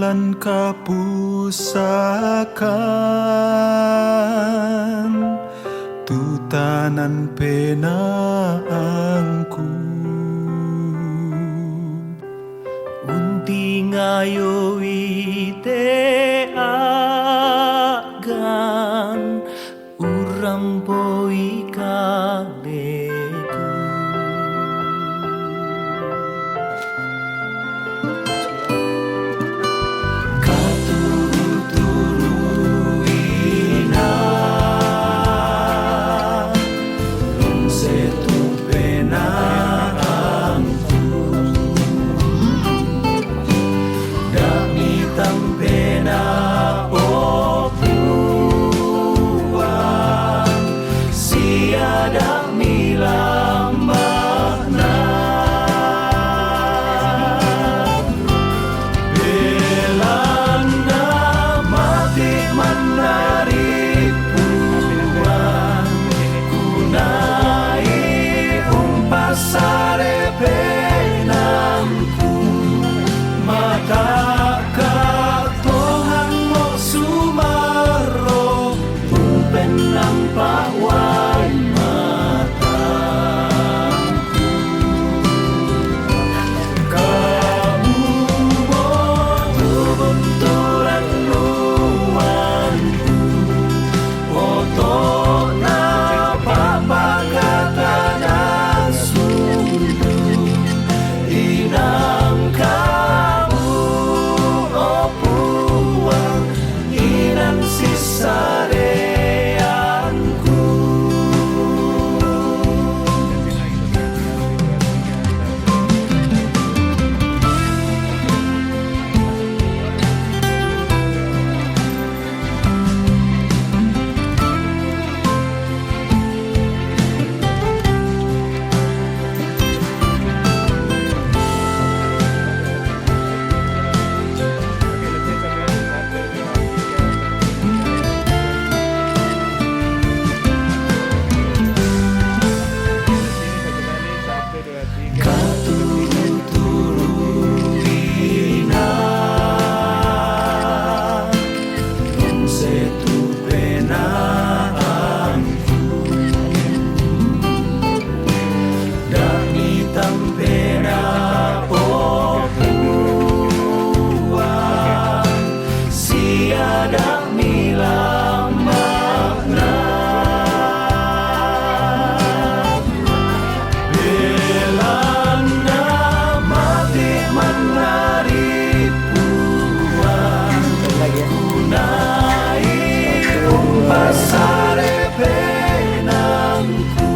lan kapusakan tutanan penaangku. Unti ngayo ite agan urang poi kaleku. Katuturuina long setu penaangku. Tampena opuan siada milang makna belanda mati menari puan kunai umpasare penamku mata nampak wai mataku. Kamu benturan nuanku otok napa kata nasundu inang kamu opuang inang sisare pasare penangku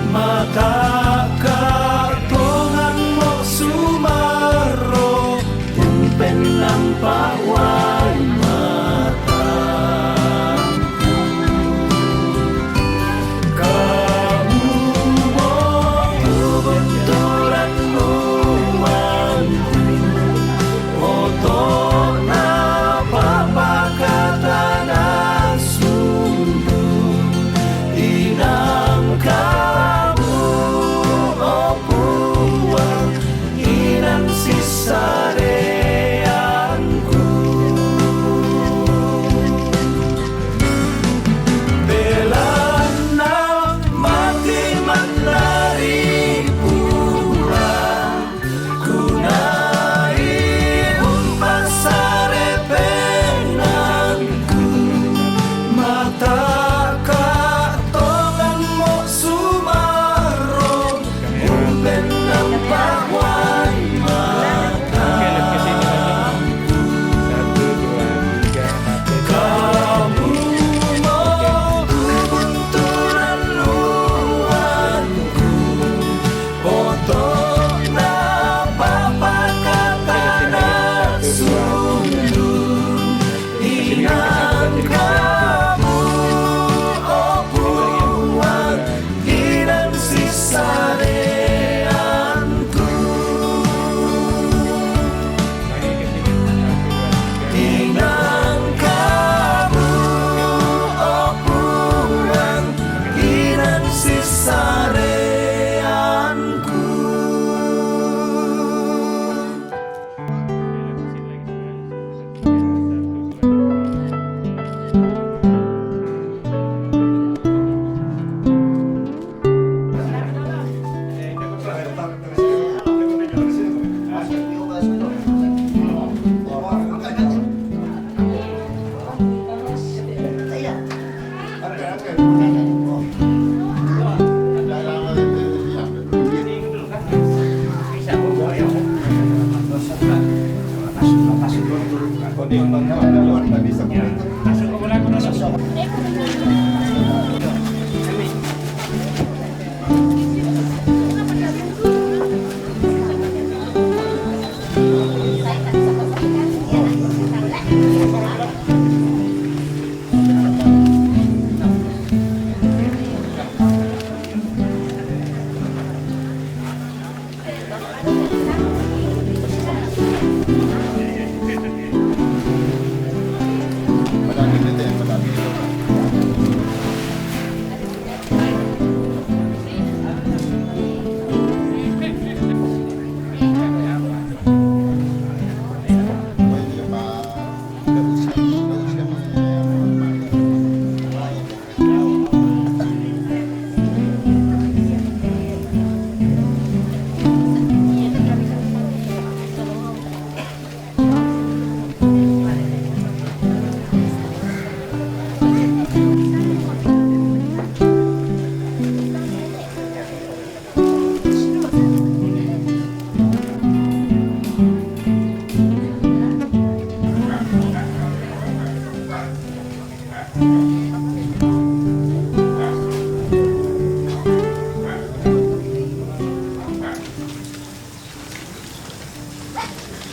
mata katongan mo sumaro pumpen nampak wai mataku. Kamu benturan nuanku otok napa kata nasu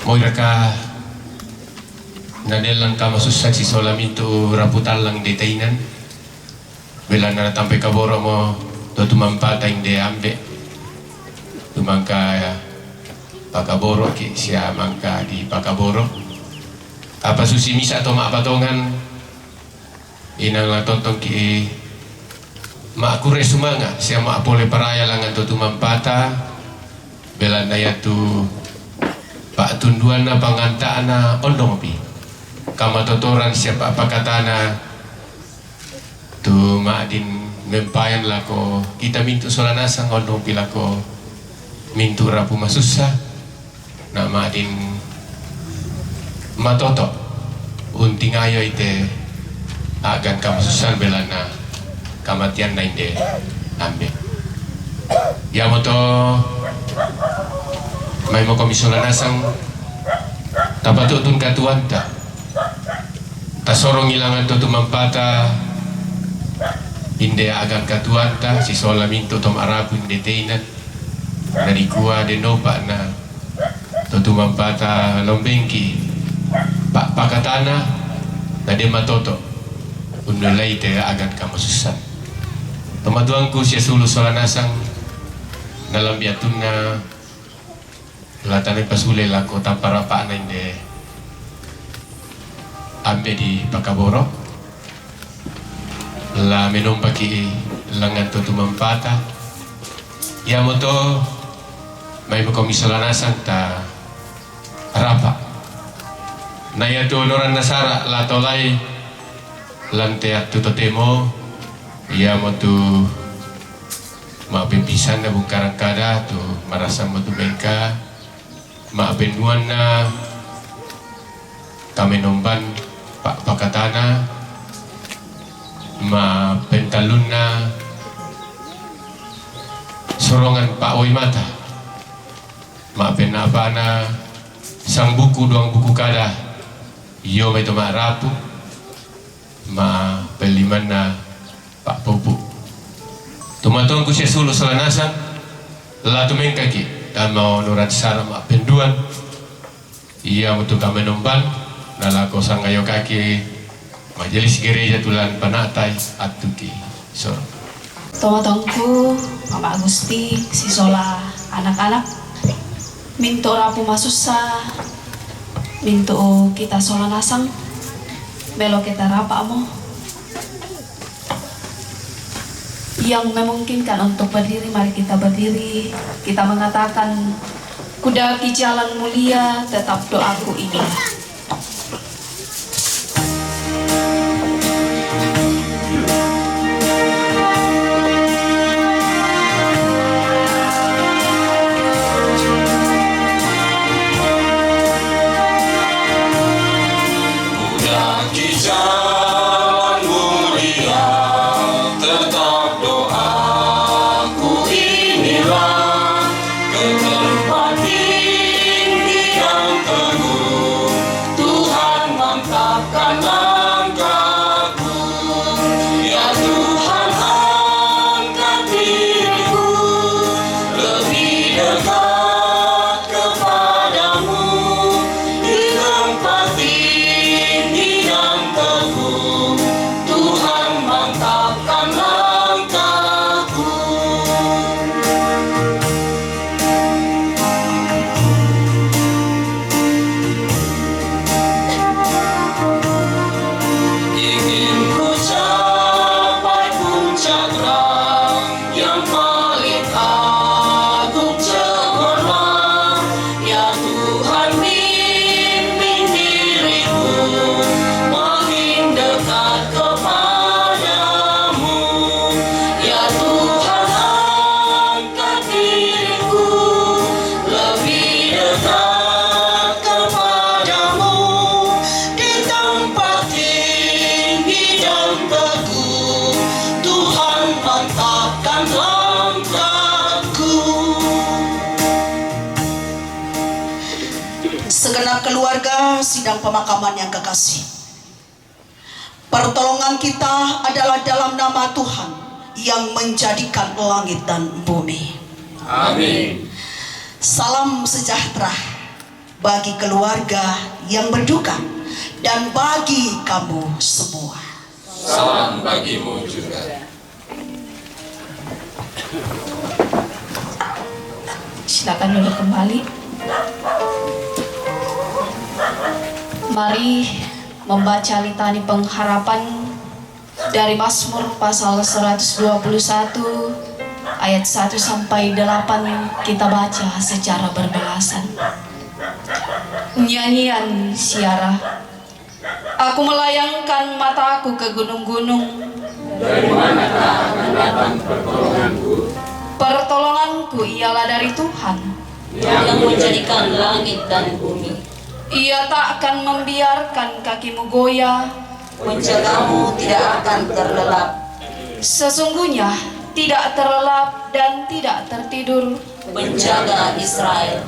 Moiraka nadelang ka masusag si Solaminto raputalang detainan bila na tampay kaboro mo do tumampata hindi ambe tumangka pakaboro ki siya mangka di pakaboro apa susimisa atau maapatongan inang latontong ki maakure sumanga siya maapole paraya lang do tumampata bila na yatu Pak tunduan na pangantaan na ondong pi kamatotoran siapa pakatana tu maadin mempayan lako kita mintu solanasang ondong pi lako mintu rapu masusa na maadin matoto unting ayo ite agan kamasusan belana kamatian na inde ambe ya moto may mo komisyolanasang tapatutun katuan ta tasorong ilangan to tumampata inde agang katuan ta si Solaminto tom arapu inde teinan narikua de nopa na to tumampata lombengki pak pakatana na de matoto unulay te agang kamasusan tumaduang ko siya sulu solanasang nalambiatun na latane pasule lako tampara pa na inde ambe di Pakaboro la menompaki langan to tumampata ya moto may komisalanasan ta rapa na ya to loran nasara la tolay lante at tutotemo ya moto mapipisan na bungkarang kada to marasa mo bengka maabenuan na kami nomban pak pakatana mapentalun na sorongan pak oy mata maapenapa na sang buku doang buku kada iyo may tumarapu mapeliman na pak pupu tumatong ko siya sulo sa lanasan latumeng kaki dan mau nurat sara penduan ia untuk kami nomban nalako sangayo kaki majelis gereja tulan panatai atuki so tomatongku Mama Agusti si Sola anak-anak minto rapu masusa minto kita Sola nasang belo kita rapa mo yang memungkinkan untuk berdiri, mari kita berdiri. Kita mengatakan kudaki jalan mulia, tetap doaku ini. Kudaki jalan mulia, keluarga sidang pemakaman yang kekasih, pertolongan kita adalah dalam nama Tuhan yang menjadikan langit dan bumi. Amin. Salam sejahtera bagi keluarga yang berduka dan bagi kamu semua. Salam bagimu juga. Silakan duduk kembali. Mari membaca litani pengharapan dari Mazmur pasal 121 ayat 1 sampai 8 kita baca secara berbalasan. Nyanyian siara. Aku melayangkan mataku ke gunung-gunung. Dari manakah akan datang pertolonganku? Pertolonganku ialah dari Tuhan yang menjadikan langit dan bumi. Ia tak akan membiarkan kakimu goyah. Menjagamu tidak akan terlelap. Sesungguhnya tidak terlelap dan tidak tertidur. Menjaga Israel.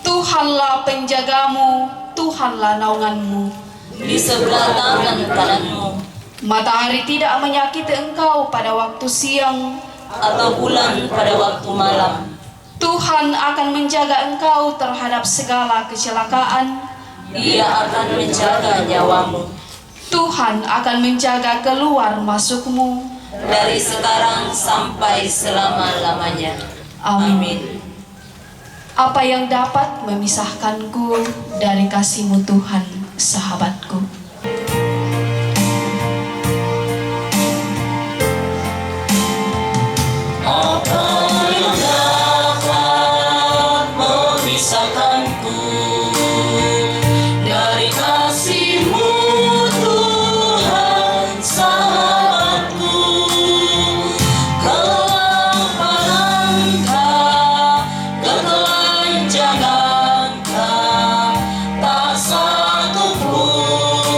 Tuhanlah penjagamu, Tuhanlah naunganmu. Di sebelah tangan kananmu. Matahari tidak menyakiti engkau pada waktu siang, Atau bulan pada waktu malam. Tuhan akan menjaga engkau terhadap segala kecelakaan. Dia akan menjaga nyawamu. Tuhan akan menjaga keluar masukmu. Dari sekarang sampai selama-lamanya. Amin. Apa yang dapat memisahkanku dari kasih-Mu Tuhan, sahabatku? Apa yang dapat memisahkanku dari kasih-Mu Tuhan, sahabatku? Kelaparan-Kau, ketelanjangan-Kau, tak satu pun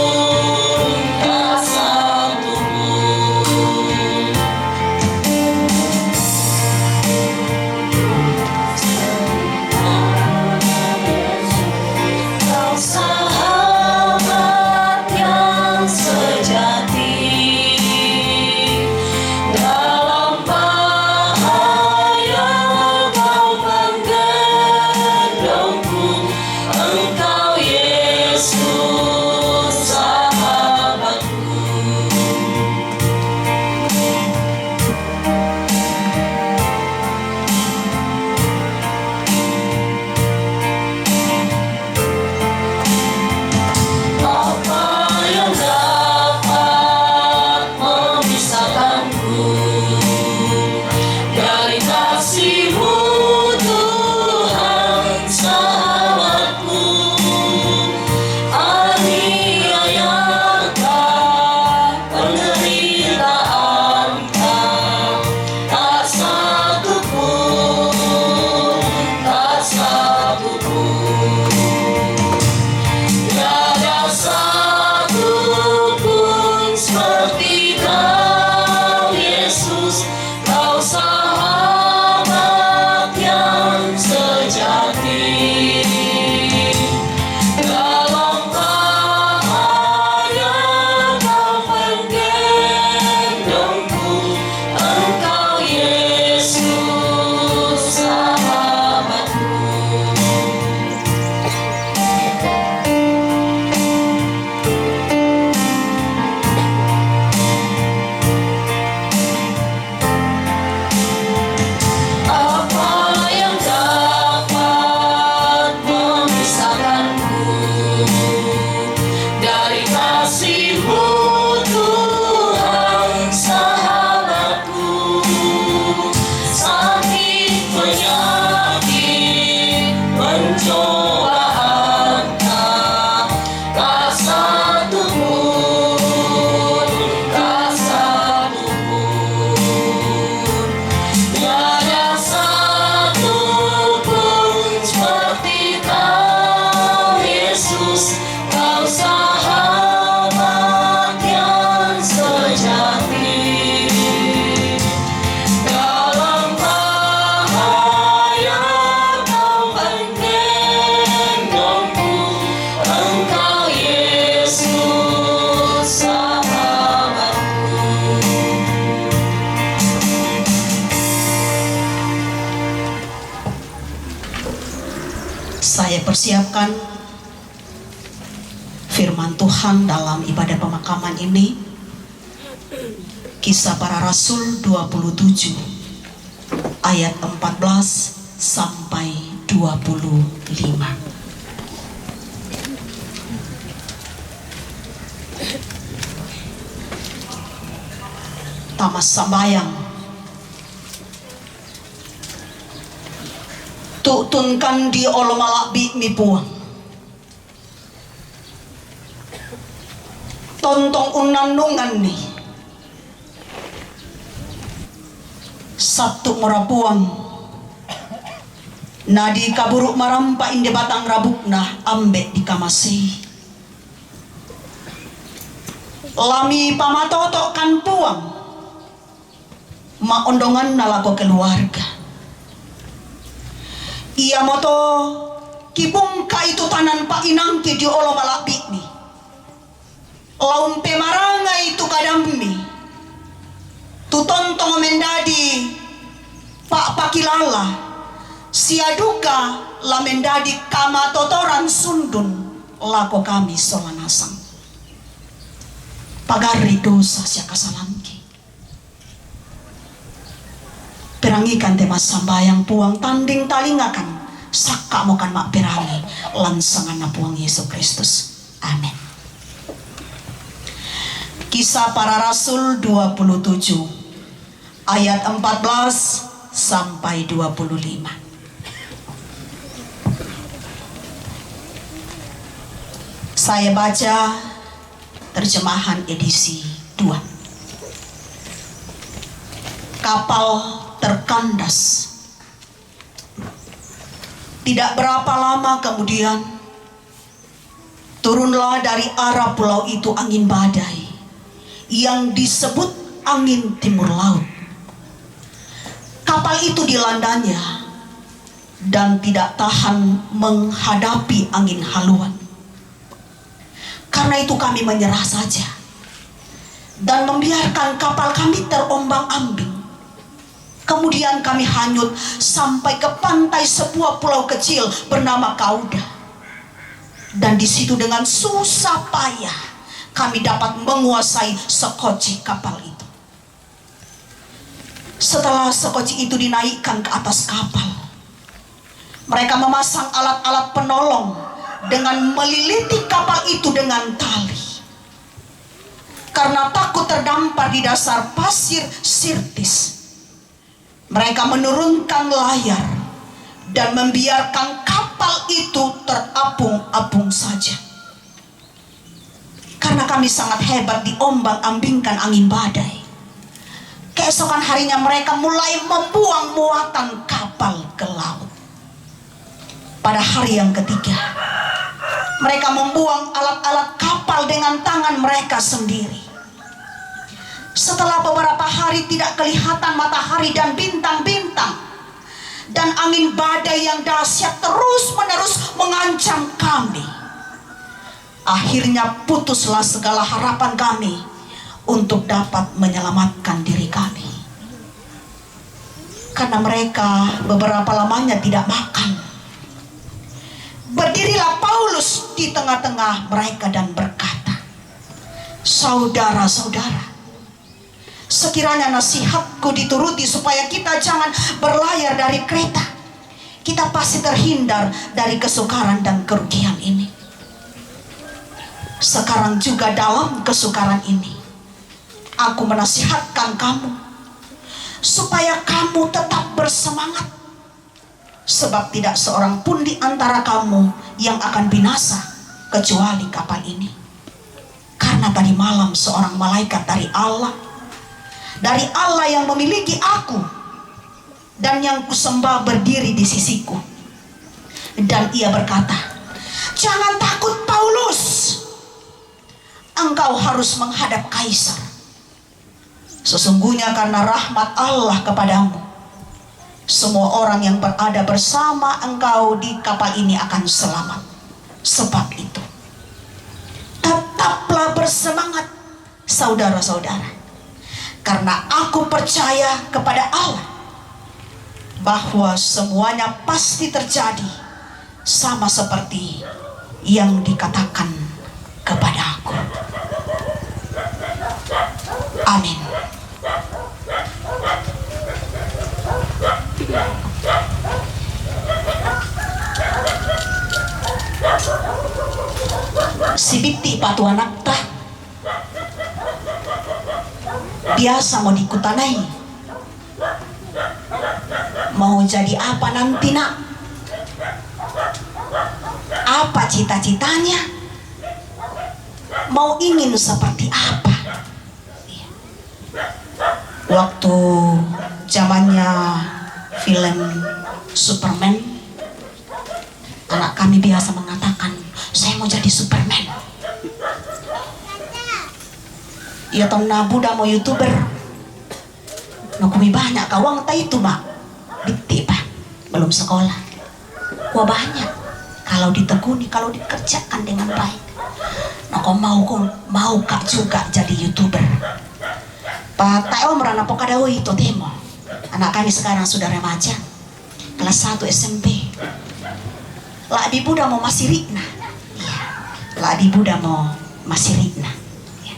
mempersiapkan firman Tuhan dalam ibadah pemakaman ini, Kisah Para Rasul 27 ayat 14 sampai 25. Tamas sambayang tutunkan di olomalakbi mi puang tontong unanungan ni satu merapuang nadi kaburuk marampa inde batang rabukna ambek di kamasi lami pamatotok kan puang maondongan nalako keluarga ia moto kibungka itu tanan pa inang ki di olo malakbi ni laum pemaranga itu kadammi tutontong mendadi pak pakilala siaduka la mendadi kama totoran sundun lako kami solanasang pagari dosa sia kasalamki perangikan tema sambayang puang tanding talingakan saka mokan mak perangi lansangan na puang Yesus Kristus. Amin. Kisah Para Rasul 27 ayat 14 sampai 25. Saya baca terjemahan edisi 2. Kapal terkandas. Tidak berapa lama kemudian turunlah dari arah pulau itu angin badai yang disebut angin timur laut. Kapal itu dilandanya dan tidak tahan menghadapi angin haluan. Karena itu kami menyerah saja dan membiarkan kapal kami terombang-ambing. Kemudian kami hanyut sampai ke pantai sebuah pulau kecil bernama Kauda. Dan di situ dengan susah payah kami dapat menguasai sekoci kapal itu. Setelah sekoci itu dinaikkan ke atas kapal, mereka memasang alat-alat penolong dengan meliliti kapal itu dengan tali. Karena takut terdampar di dasar pasir Sirtis, mereka menurunkan layar dan membiarkan kapal itu terapung-apung saja. Karena kami sangat hebat diombang-ambingkan angin badai, keesokan harinya mereka mulai membuang muatan kapal ke laut. Pada hari yang ketiga, mereka membuang alat-alat kapal dengan tangan mereka sendiri. Setelah beberapa hari tidak kelihatan matahari dan bintang-bintang, dan angin badai yang dahsyat terus-menerus mengancam kami, akhirnya putuslah segala harapan kami untuk dapat menyelamatkan diri kami. Karena mereka beberapa lamanya tidak makan, berdirilah Paulus di tengah-tengah mereka dan berkata, "Saudara-saudara, sekiranya nasihatku dituruti supaya kita jangan berlayar dari Kreta, kita pasti terhindar dari kesukaran dan kerugian ini. Sekarang juga dalam kesukaran ini, aku menasihatkan kamu supaya kamu tetap bersemangat, sebab tidak seorang pun di antara kamu yang akan binasa kecuali kapal ini. Karena tadi malam seorang malaikat dari Allah yang memiliki aku dan yang kusembah berdiri di sisiku, dan ia berkata, 'Jangan takut Paulus, engkau harus menghadap Kaisar. Sesungguhnya karena rahmat Allah kepadamu, semua orang yang berada bersama engkau di kapal ini akan selamat. Sebab itu, tetaplah bersemangat, saudara-saudara, karena aku percaya kepada Allah bahwa semuanya pasti terjadi sama seperti yang dikatakan kepadaku. Amin. Si Biti patu anak ta biasa mau dikutanai, mau jadi apa nanti nak? Apa cita-citanya? Mau ingin seperti apa? Waktu zamannya film Superman, anak kami biasa mengatakan, saya mau jadi Superman. Ya tong nabu dah mau YouTuber. Nakumi banyak kawang ta itu mak. Biti pak, belum sekolah. Wah banyak. Kalau ditekuni, kalau dikerjakan dengan baik. Nah kau mau kak juga jadi YouTuber. Pak Tayo merana pokadawi itu demo. Anak kami sekarang sudah remaja, kelas 1 SMP. Lah di Buddha mau masih rikna. Iya. Lah di Buddha mau masih rikna. Ya.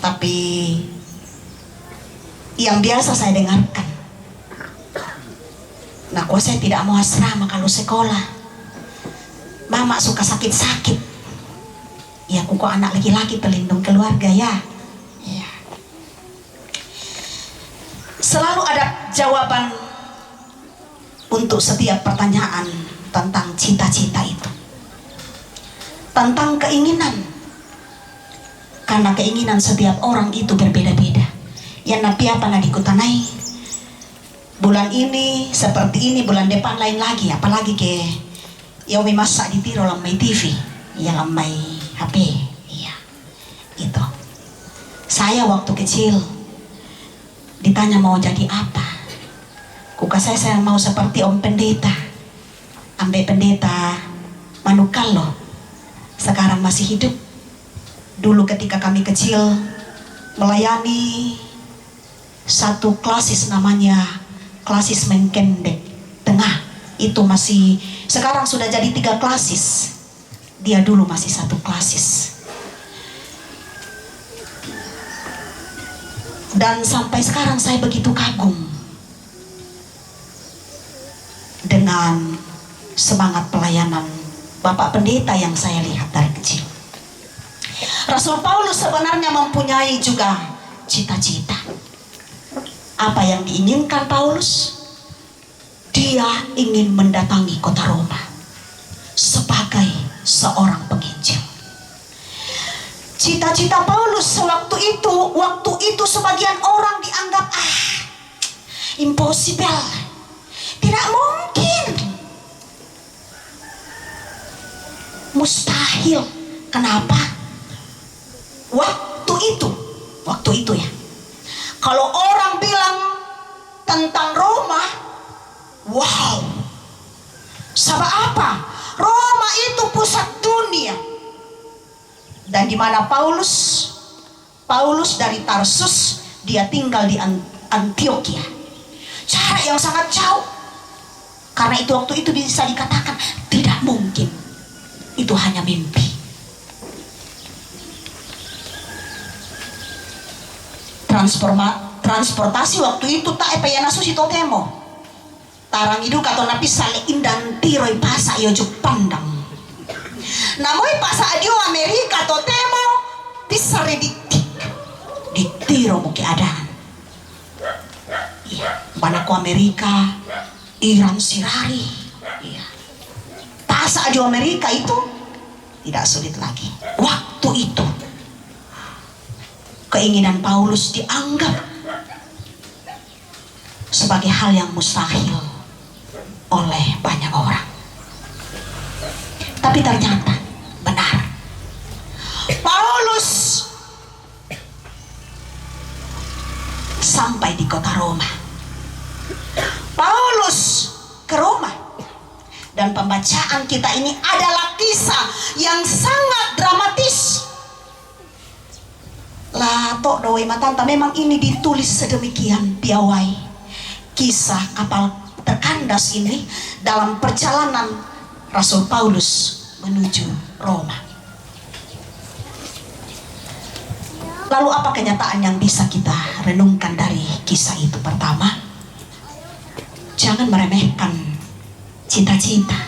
Tapi yang biasa saya dengarkan, nah kok saya tidak mau asrama kalau sekolah. Mama suka sakit-sakit. Ya kuku anak laki-laki pelindung keluarga ya. Ya. Selalu ada jawaban untuk setiap pertanyaan tentang cita-cita itu, tentang keinginan, karena keinginan setiap orang itu berbeda-beda. Yang nabi apa na dikutanai bulan ini seperti ini, bulan depan lain lagi, apalagi ke yaumi masak ditiro lamai TV, ya lamai HP, iya itu. Saya waktu kecil ditanya mau jadi apa, kuka saya mau seperti Om Pendeta, Ambe Pendeta Manukal loh, sekarang masih hidup. Dulu ketika kami kecil melayani satu klasis namanya klasis Menkendek Tengah, itu masih sekarang sudah jadi 3 klasis. Dia dulu masih 1 klasis. Dan sampai sekarang saya begitu kagum dengan semangat pelayanan Bapak Pendeta yang saya lihat dari kecil. Rasul Paulus sebenarnya mempunyai juga cita-cita. Apa yang diinginkan Paulus? Dia ingin mendatangi kota Roma sebagai seorang penginjil. Cita-cita Paulus waktu itu sebagian orang dianggap impossible, tidak mungkin, mustahil. Kenapa? Waktu itu ya, kalau orang bilang tentang Roma, wow, sabab apa? Roma itu pusat dunia. Dan di mana Paulus dari Tarsus, dia tinggal di Antioquia, jarak yang sangat jauh. Karena itu waktu itu bisa dikatakan tidak mungkin, itu hanya mimpi. Transportasi waktu itu tak epayana susi totemo. Tarang hidup kata napi sale indan tiroi pasa yo juk pandang. Namoy pasa adio Amerika totemo bisa reditik ditiro mo keadaan. Iya, banako Amerika, Iran sirari. Iya. Pasa adio Amerika itu tidak sulit lagi. Waktu itu keinginan Paulus dianggap sebagai hal yang mustahil oleh banyak orang. Tapi ternyata benar. Paulus sampai di kota Roma. Paulus ke Roma. Dan pembacaan kita ini adalah kisah yang sangat dramatis. Lah tok doe matanta, memang ini ditulis sedemikian piawai. Kisah kapal terkandas ini dalam perjalanan Rasul Paulus menuju Roma. Lalu apa kenyataan yang bisa kita renungkan dari kisah itu? Pertama, jangan meremehkan cita-cita.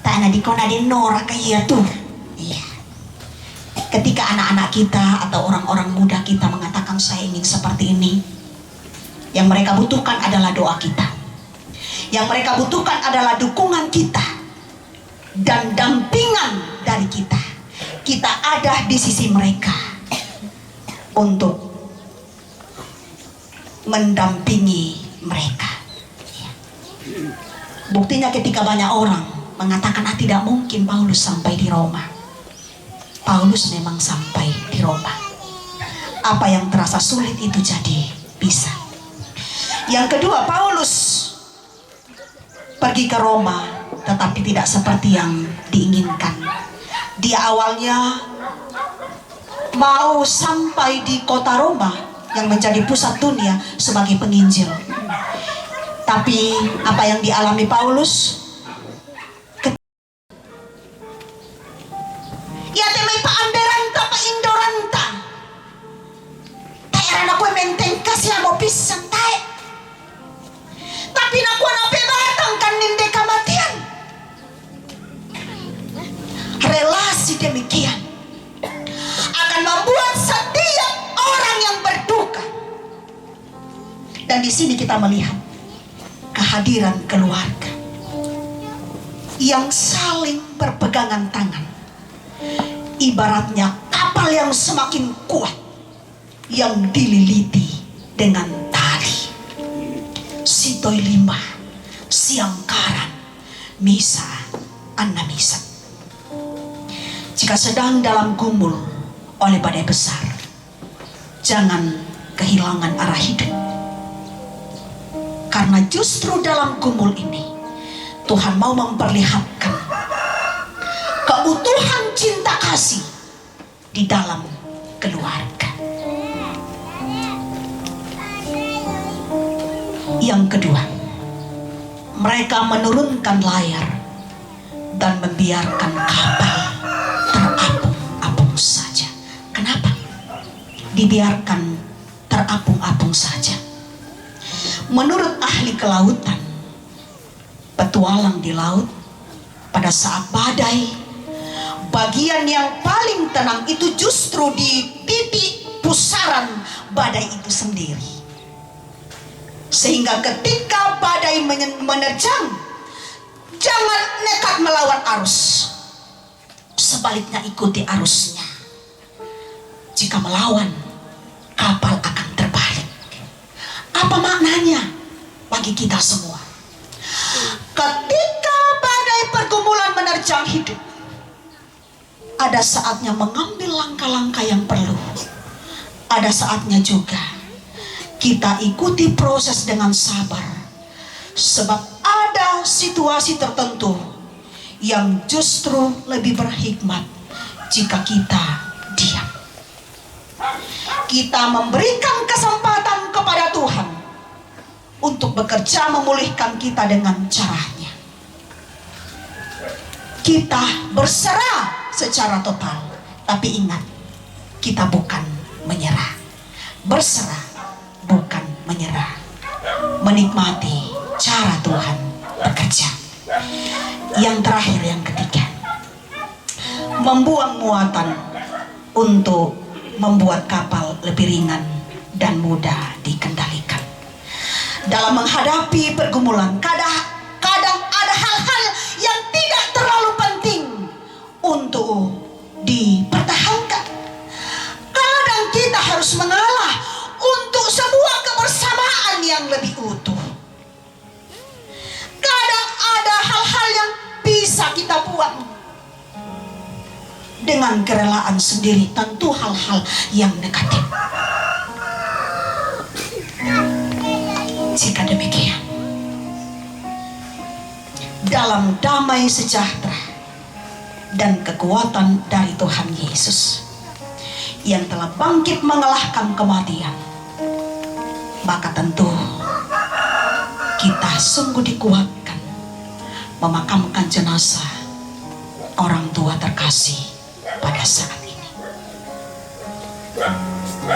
Tak ada di norak kayak tuh. Iya. Ketika anak-anak kita atau orang-orang muda kita mengatakan saya ingin seperti ini, yang mereka butuhkan adalah doa kita. Yang mereka butuhkan adalah dukungan kita dan dampingan dari kita. Kita ada di sisi mereka untuk mendampingi mereka. Buktinya ketika banyak orang mengatakan tidak mungkin Paulus sampai di Roma. Paulus memang sampai di Roma. Apa yang terasa sulit itu jadi bisa. Yang kedua, Paulus pergi ke Roma tetapi tidak seperti yang diinginkan. Dia awalnya mau sampai di kota Roma yang menjadi pusat dunia sebagai penginjil. Tapi apa yang dialami Paulus? Ya temai pa amberanta pa indoranta. Taeran ako menteng kasi amo pisang tae. Tapi naku nape batang kan ninde kamatian. Relasi demikian akan membuat setiap orang yang berduka. Dan di sini kita melihat kehadiran keluarga yang saling berpegangan tangan, ibaratnya kapal yang semakin kuat yang dililiti dengan tali. Sitoy lima, siang karan, misa, anamisa. Jika sedang dalam gumul oleh badai besar, jangan kehilangan arah hidup. Karena justru dalam gumul ini Tuhan mau memperlihatkan keutuhan cinta kasih di dalam keluarga. Yang kedua, mereka menurunkan layar dan membiarkan kapal terapung-apung saja. Kenapa? Dibiarkan terapung-apung saja. Menurut ahli kelautan, petualang di laut pada saat badai, bagian yang paling tenang itu justru di titik pusaran badai itu sendiri. Sehingga ketika badai menerjang, jangan nekat melawan arus. Sebaliknya ikuti arusnya. Jika melawan, kapal akan terbalik. Apa maknanya bagi kita semua? Ketika badai pergumulan menerjang hidup, ada saatnya mengambil langkah-langkah yang perlu. Ada saatnya juga kita ikuti proses dengan sabar. Sebab ada situasi tertentu yang justru lebih berhikmat jika kita diam. Kita memberikan kesempatan kepada Tuhan untuk bekerja memulihkan kita dengan caranya. Kita berserah secara total, tapi ingat, kita bukan menyerah. Berserah, bukan menyerah. Menikmati cara Tuhan bekerja. Yang terakhir, yang ketiga, membuang muatan untuk membuat kapal lebih ringan dan mudah dikendalikan. Dalam menghadapi pergumulan, kadang ada hal-hal yang tidak terlalu penting untuk dipertahankan. Kadang kita harus mengalah untuk sebuah kebersamaan yang lebih utuh. Kadang ada hal-hal yang bisa kita buang dengan kerelaan sendiri, tentu hal-hal yang negatif. Jika demikian, dalam damai sejahtera dan kekuatan dari Tuhan Yesus yang telah bangkit mengalahkan kematian, maka tentu kita sungguh dikuatkan memakamkan jenazah orang tua terkasih pada saat ini.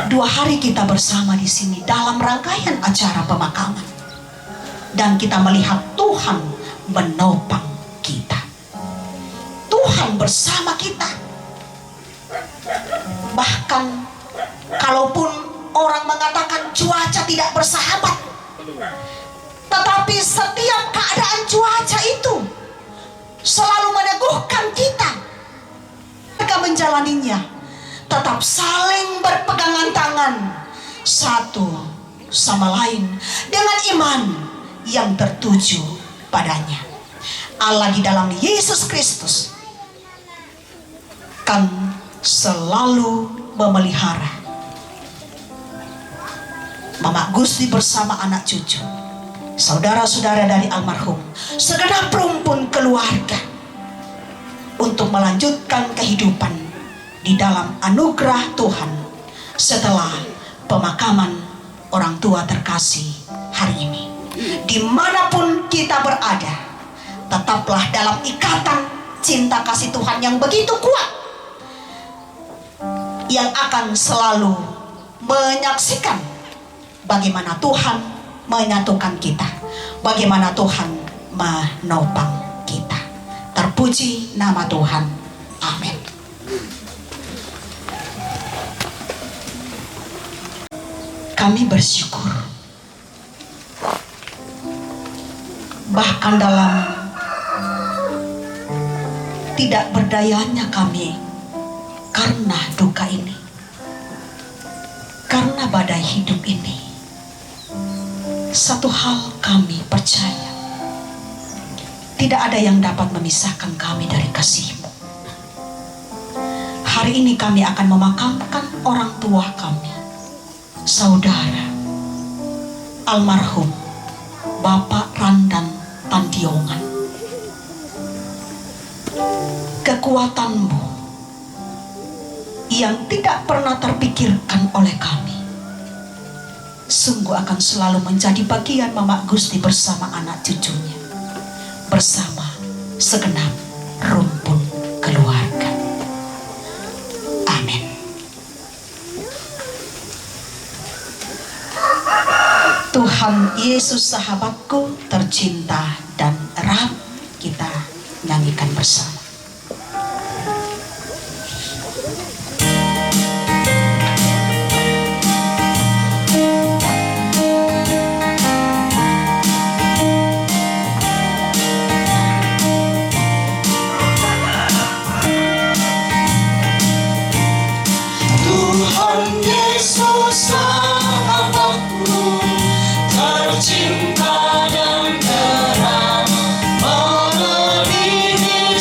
2 hari kita bersama di sini dalam rangkaian acara pemakaman, dan kita melihat Tuhan menopang kita. Tuhan bersama kita. Bahkan kalaupun orang mengatakan cuaca tidak bersahabat, tetapi setiap keadaan cuaca itu selalu meneguhkan kita. Mereka menjalaninya tetap saling berpegangan tangan satu sama lain dengan iman yang tertuju padanya. Allah di dalam Yesus Kristus kan selalu memelihara Mama Gusti bersama anak cucu, saudara-saudara dari almarhum, segenap rumpun keluarga, untuk melanjutkan kehidupan di dalam anugerah Tuhan setelah pemakaman orang tua terkasih hari ini. Dimanapun kita berada, tetaplah dalam ikatan cinta kasih Tuhan yang begitu kuat, yang akan selalu menyaksikan bagaimana Tuhan menyatukan kita, bagaimana Tuhan menopang kita. Terpuji nama Tuhan. Amin. Kami bersyukur bahkan dalam tidak berdayanya kami karena duka ini, karena badai hidup ini, satu hal kami percaya, tidak ada yang dapat memisahkan kami dari kasih-Mu. Hari ini kami akan memakamkan orang tua kami, saudara almarhum Bapak Randan Tandiongan. Kekuatan-Mu yang tidak pernah terpikirkan oleh kami sungguh akan selalu menjadi bagian Mama Gusti bersama anak cucunya, bersama segenap rumpun keluarga. Amin. Tuhan Yesus sahabatku tercinta dan erat, kita nyanyikan bersama. Tuhan Yesus sahabatku tercinta dan terang, mana diri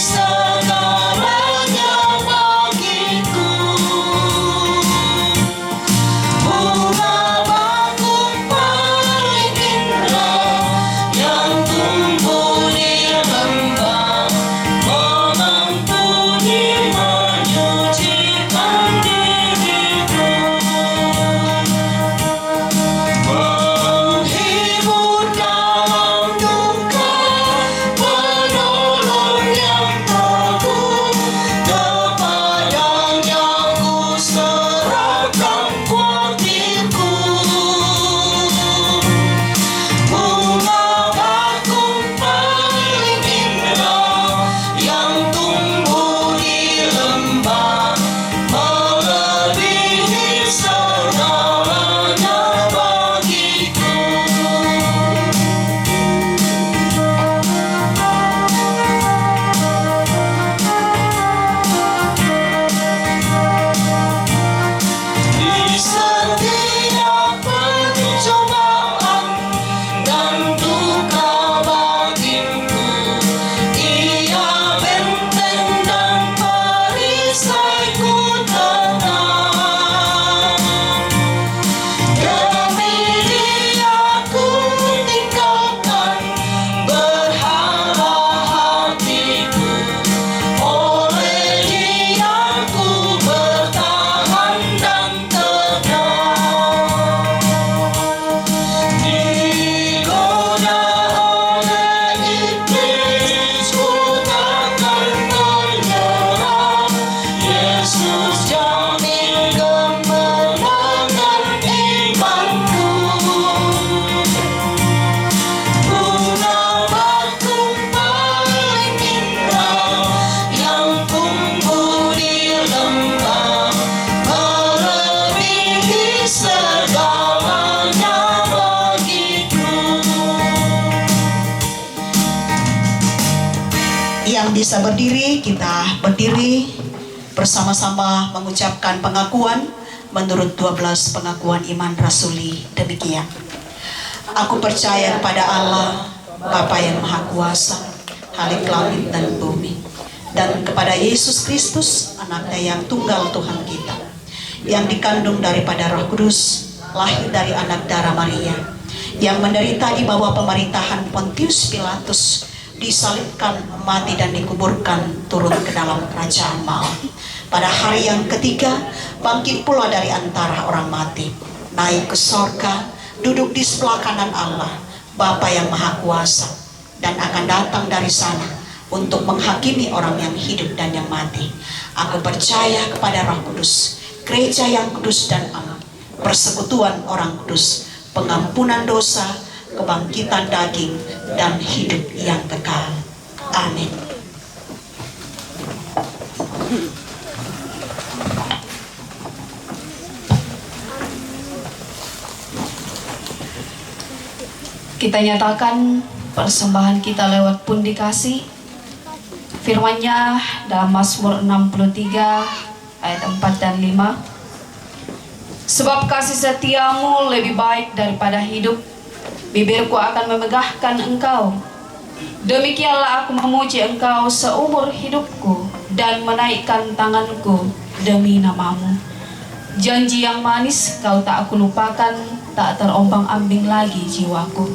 bisa berdiri, kita berdiri bersama-sama mengucapkan pengakuan menurut 12 pengakuan iman rasuli. Demikian. Aku percaya kepada Allah, Bapa yang Maha Kuasa, Khalik langit dan bumi, dan kepada Yesus Kristus, anaknya yang tunggal Tuhan kita, yang dikandung daripada Roh Kudus, lahir dari anak darah Maria, yang menderita di bawah pemerintahan Pontius Pilatus, disalibkan, mati dan dikuburkan, turun ke dalam kerajaan maut. Pada hari yang ketiga, bangkit pula dari antara orang mati, naik ke sorga, duduk di sebelah kanan Allah, Bapa yang Maha Kuasa, dan akan datang dari sana untuk menghakimi orang yang hidup dan yang mati. Aku percaya kepada Roh Kudus, gereja yang kudus dan aman, persekutuan orang kudus, pengampunan dosa, kebangkitan daging, dan hidup yang kekal. Amin. Kita nyatakan persembahan kita lewat pundi kasih. Firman-Nya dalam Mazmur 63 ayat 4 dan 5. Sebab kasih setiamu lebih baik daripada hidup, bibirku akan memegahkan engkau. Demikianlah aku memuji engkau seumur hidupku dan menaikkan tanganku demi namamu. Janji yang manis kau tak aku lupakan, tak terombang-ambing lagi jiwaku.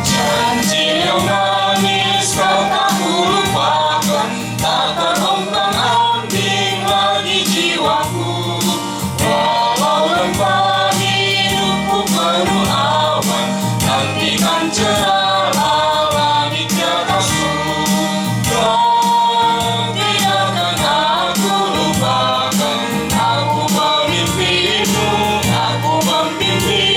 Janji yang manis kau tak lupakan, tak terombang-ambing lagi jiwaku. Walau lemah hidupku penuh awan, nantikan cerahlah langit di atasku. Kau tidak akan aku lupakan, aku memimpimu, aku memimpimu.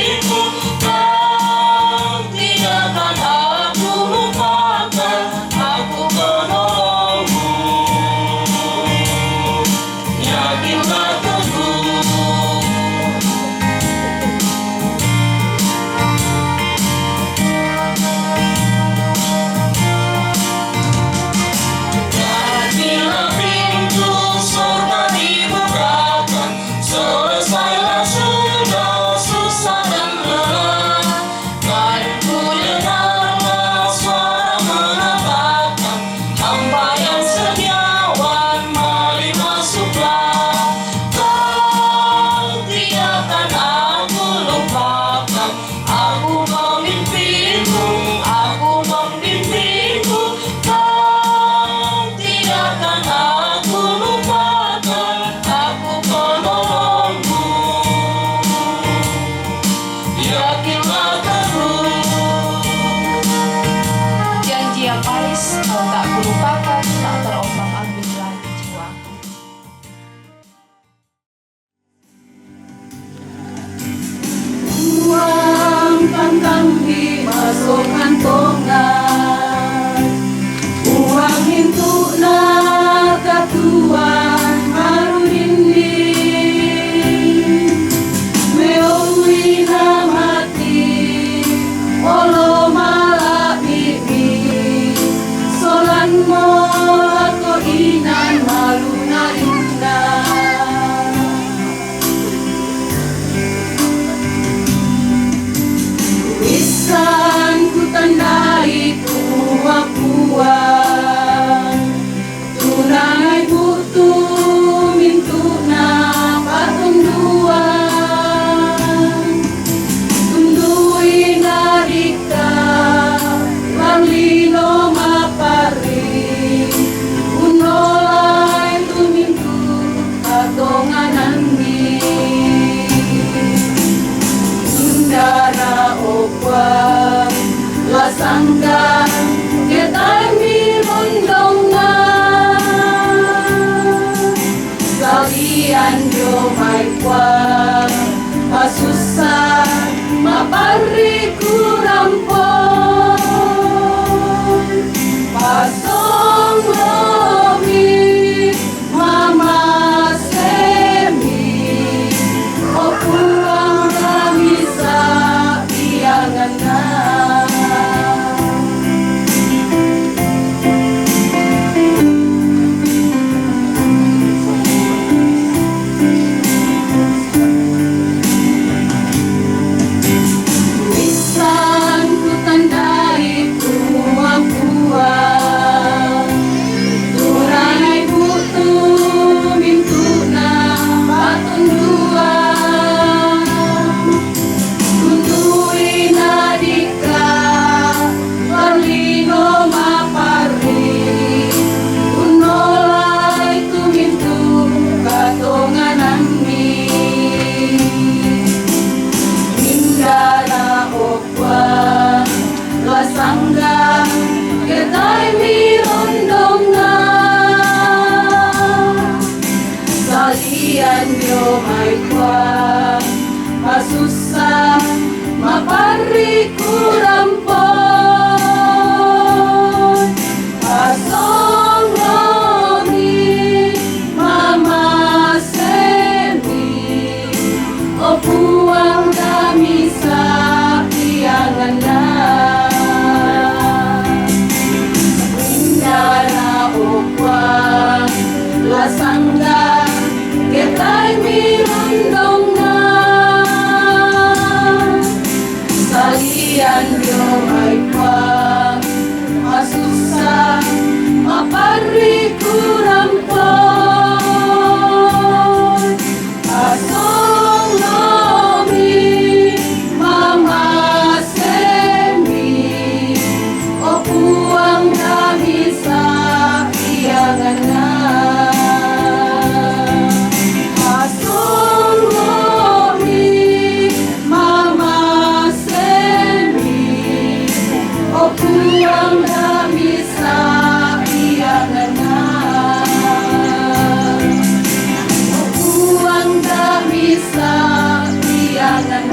bisa tiada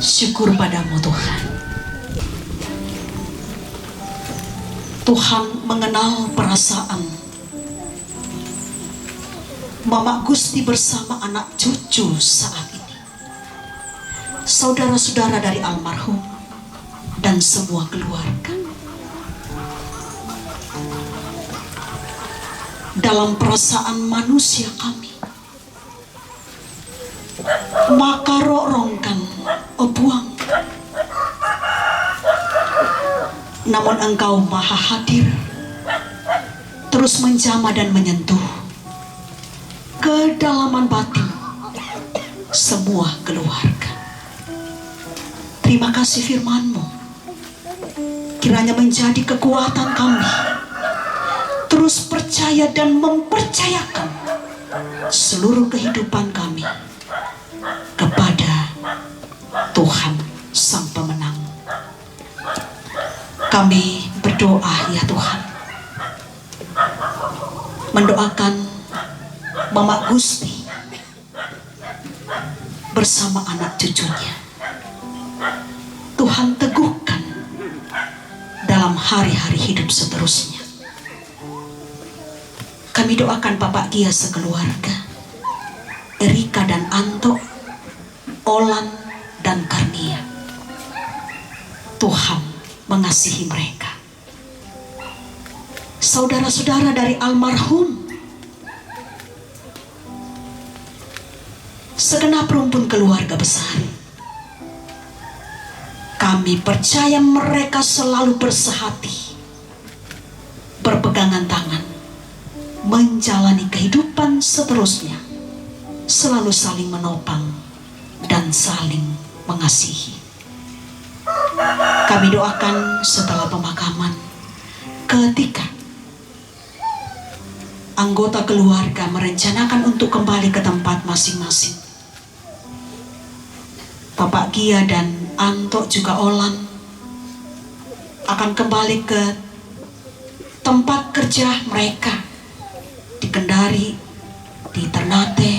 Syukur padamu Tuhan. Tuhan mengenal perasaan Mama Gusti bersama anak cucu saat ini, saudara-saudara dari almarhum dan semua keluarga. Dalam perasaan manusia kami, maka rorongkan buang. Namun Engkau maha hadir, terus menjamah dan menyentuh kedalaman batin semua keluarga. Terima kasih firman-Mu, kiranya menjadi kekuatan kami terus percaya dan mempercayakan seluruh kehidupan kami kepada Tuhan Sang Pemenang. Kami berdoa ya Tuhan, mendoakan Mama Gusti bersama anak cucunya. Tuhan teguhkan dalam hari-hari hidup seterusnya. Kami doakan Bapak Gia sekeluarga, Erika dan Anto, Olan dan Karnia. Tuhan mengasihi mereka. Saudara-saudara dari almarhum, segenap rumpun keluarga besar, kami percaya mereka selalu bersehati, berpegangan tangan, menjalani kehidupan seterusnya, selalu saling menopang dan saling mengasihi. Kami doakan setelah pemakaman, ketika anggota keluarga merencanakan untuk kembali ke tempat masing-masing, Bapak Gia dan Anto juga Olan akan kembali ke tempat kerja mereka di Kendari, di Ternate.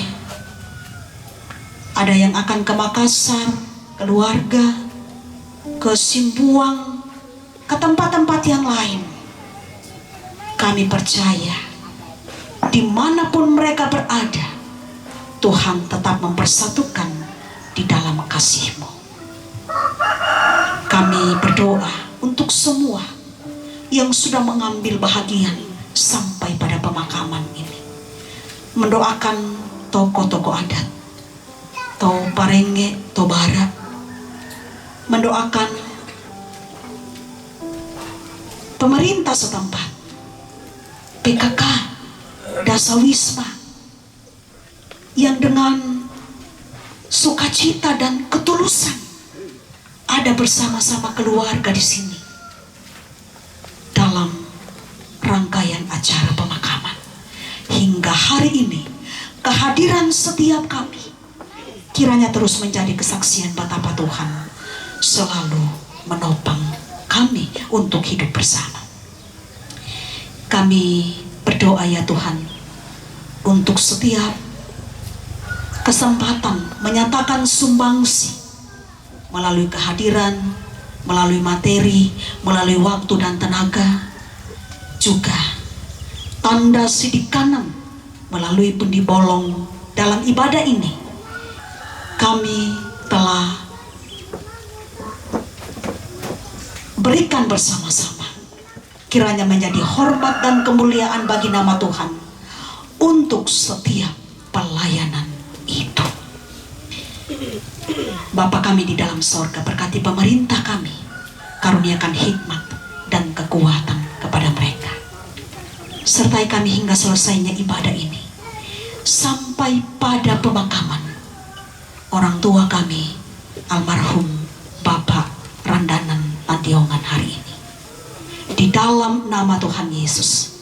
Ada yang akan ke Makassar, keluarga, ke Simbuang, ke tempat-tempat yang lain. Kami percaya dimanapun mereka berada, Tuhan tetap mempersatukan di dalam kasih-Mu. Kami berdoa untuk semua yang sudah mengambil bahagian sampai pada pemakaman ini. Mendoakan tokoh-tokoh adat, Toh Parenge, Toh Bara. Mendoakan pemerintah setempat, PKK, Dasawisma, yang dengan sukacita dan ketulusan ada bersama-sama keluarga di sini dalam rangkaian acara pemakaman. Hingga hari ini, kehadiran setiap kami kiranya terus menjadi kesaksian betapa Tuhan selalu menopang kami untuk hidup bersama. Kami berdoa ya Tuhan, untuk setiap kesempatan menyatakan sumbangsi melalui kehadiran, melalui materi, melalui waktu dan tenaga, juga tanda sidik kanan melalui pundi bolong dalam ibadah ini. Kami telah berikan bersama-sama, kiranya menjadi hormat dan kemuliaan bagi nama Tuhan untuk setiap pelayanan itu. Bapa kami di dalam sorga, berkati pemerintah kami, karuniakan hikmat dan kekuatan kepada mereka. Sertai kami hingga selesainya ibadah ini, sampai pada pemakaman orang tua kami, almarhum Bapak Randanan Tantiongan hari ini. Di dalam nama Tuhan Yesus,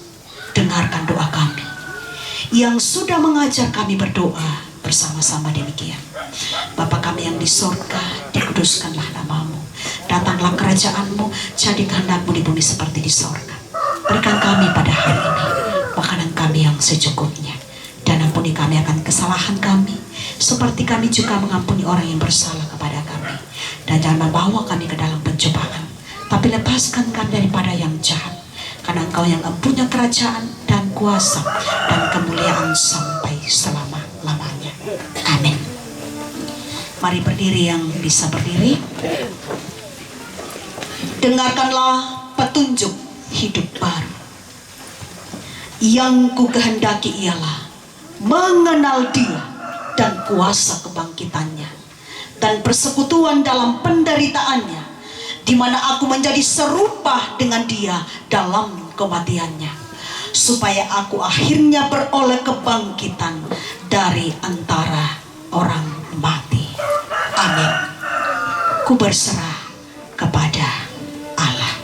dengarkan doa kami yang sudah mengajar kami berdoa bersama-sama demikian. Bapa kami yang di sorga, dikuduskanlah namamu, datanglah kerajaan-Mu, jadi kehendak-Mu di bumi seperti di sorga. Berikan kami pada hari ini makanan kami yang secukupnya, dan ampuni kami akan kesalahan kami, seperti kami juga mengampuni orang yang bersalah kepada kami. Dan jangan membawa kami ke dalam pencobaan, tapi lepaskan kami daripada yang jahat. Karena Engkau yang mempunyai kerajaan dan kuasa dan kemuliaan sampai selama-lamanya. Amin. Mari berdiri yang bisa berdiri. Dengarkanlah petunjuk hidup baru. Yang ku kehendaki ialah mengenal Dia dan kuasa kebangkitannya dan persekutuan dalam penderitaannya, di mana aku menjadi serupa dengan Dia dalam kematiannya, supaya aku akhirnya beroleh kebangkitan dari antara orang mati. Amin. Ku berserah kepada Allah.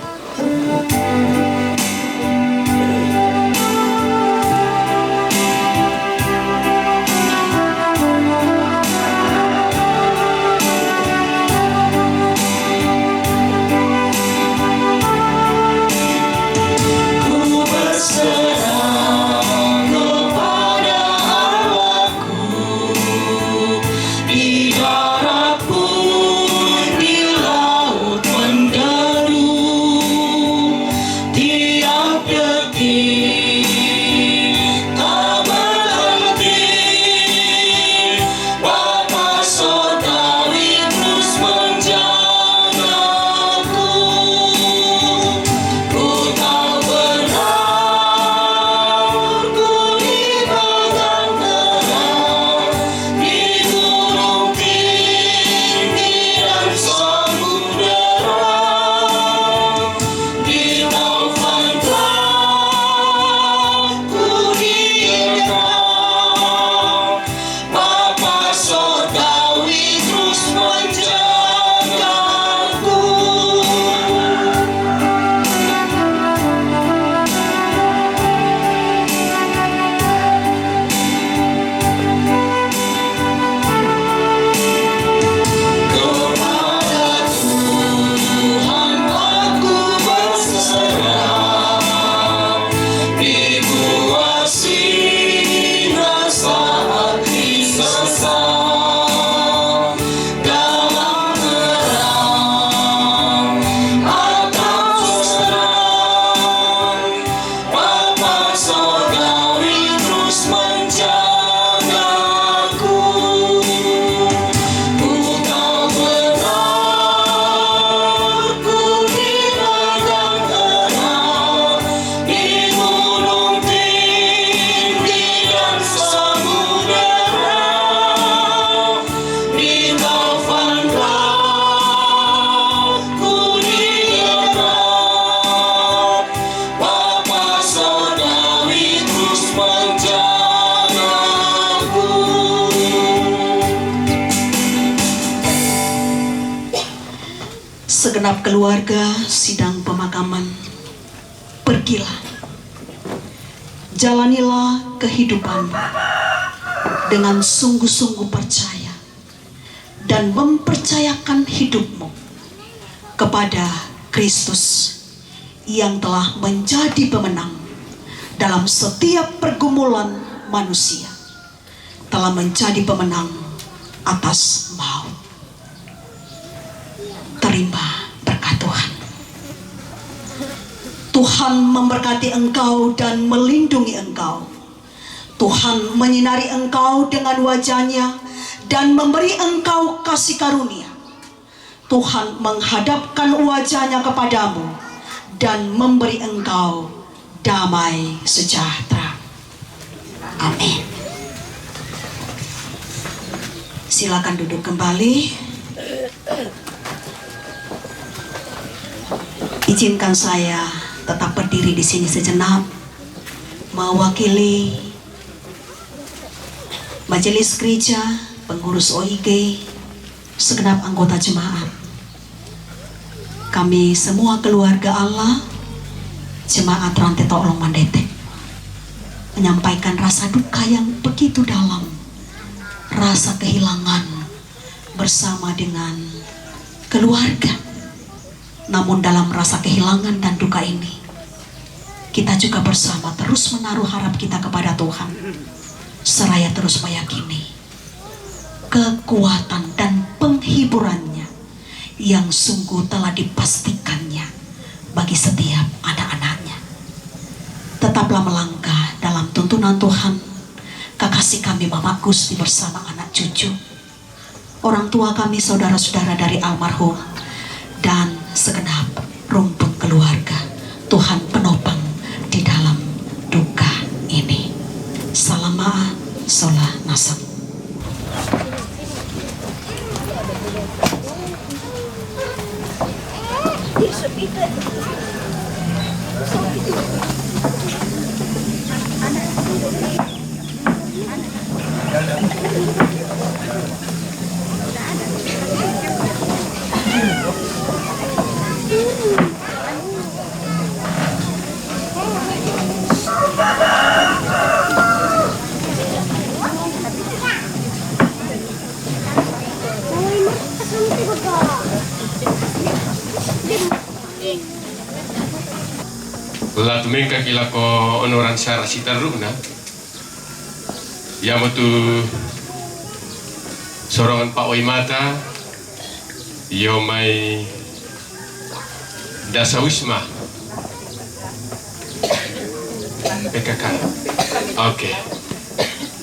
Segenap keluarga sidang pemakaman, pergilah, jalanilah kehidupan dengan sungguh-sungguh percaya dan mempercayakan hidupmu kepada Kristus yang telah menjadi pemenang dalam setiap pergumulan manusia, telah menjadi pemenang atas maut. Terima berkat Tuhan. Tuhan memberkati engkau dan melindungi engkau. Tuhan menyinari engkau dengan wajah-Nya dan memberi engkau kasih karunia. Tuhan menghadapkan wajah-Nya kepadamu dan memberi engkau damai sejahtera. Amin. Silakan duduk kembali. Izinkan saya tetap berdiri di sini sejenak, mewakili majelis gereja, pengurus OIG, segenap anggota jemaat. Kami semua keluarga Allah, jemaat Rantai Tolong Mandete, menyampaikan rasa duka yang begitu dalam, rasa kehilangan bersama dengan keluarga. Namun dalam rasa kehilangan dan duka ini, kita juga bersama terus menaruh harap kita kepada Tuhan, seraya terus meyakini kekuatan dan penghiburannya yang sungguh telah dipastikannya bagi setiap anak-anaknya. Tetaplah melangkah dalam tuntunan Tuhan, kekasih kami Bapak Gusti bersama anak cucu, orang tua kami, saudara-saudara dari almarhum, dan segenap rumpun keluarga. Tuhan penopang di dalam duka ini. Salam ma'a, sola nasam. La tumengka kila ko onoran sara sitaruna. Yamotu sorongan Pak Oimata Yomai Dasawisma PKK. Oke.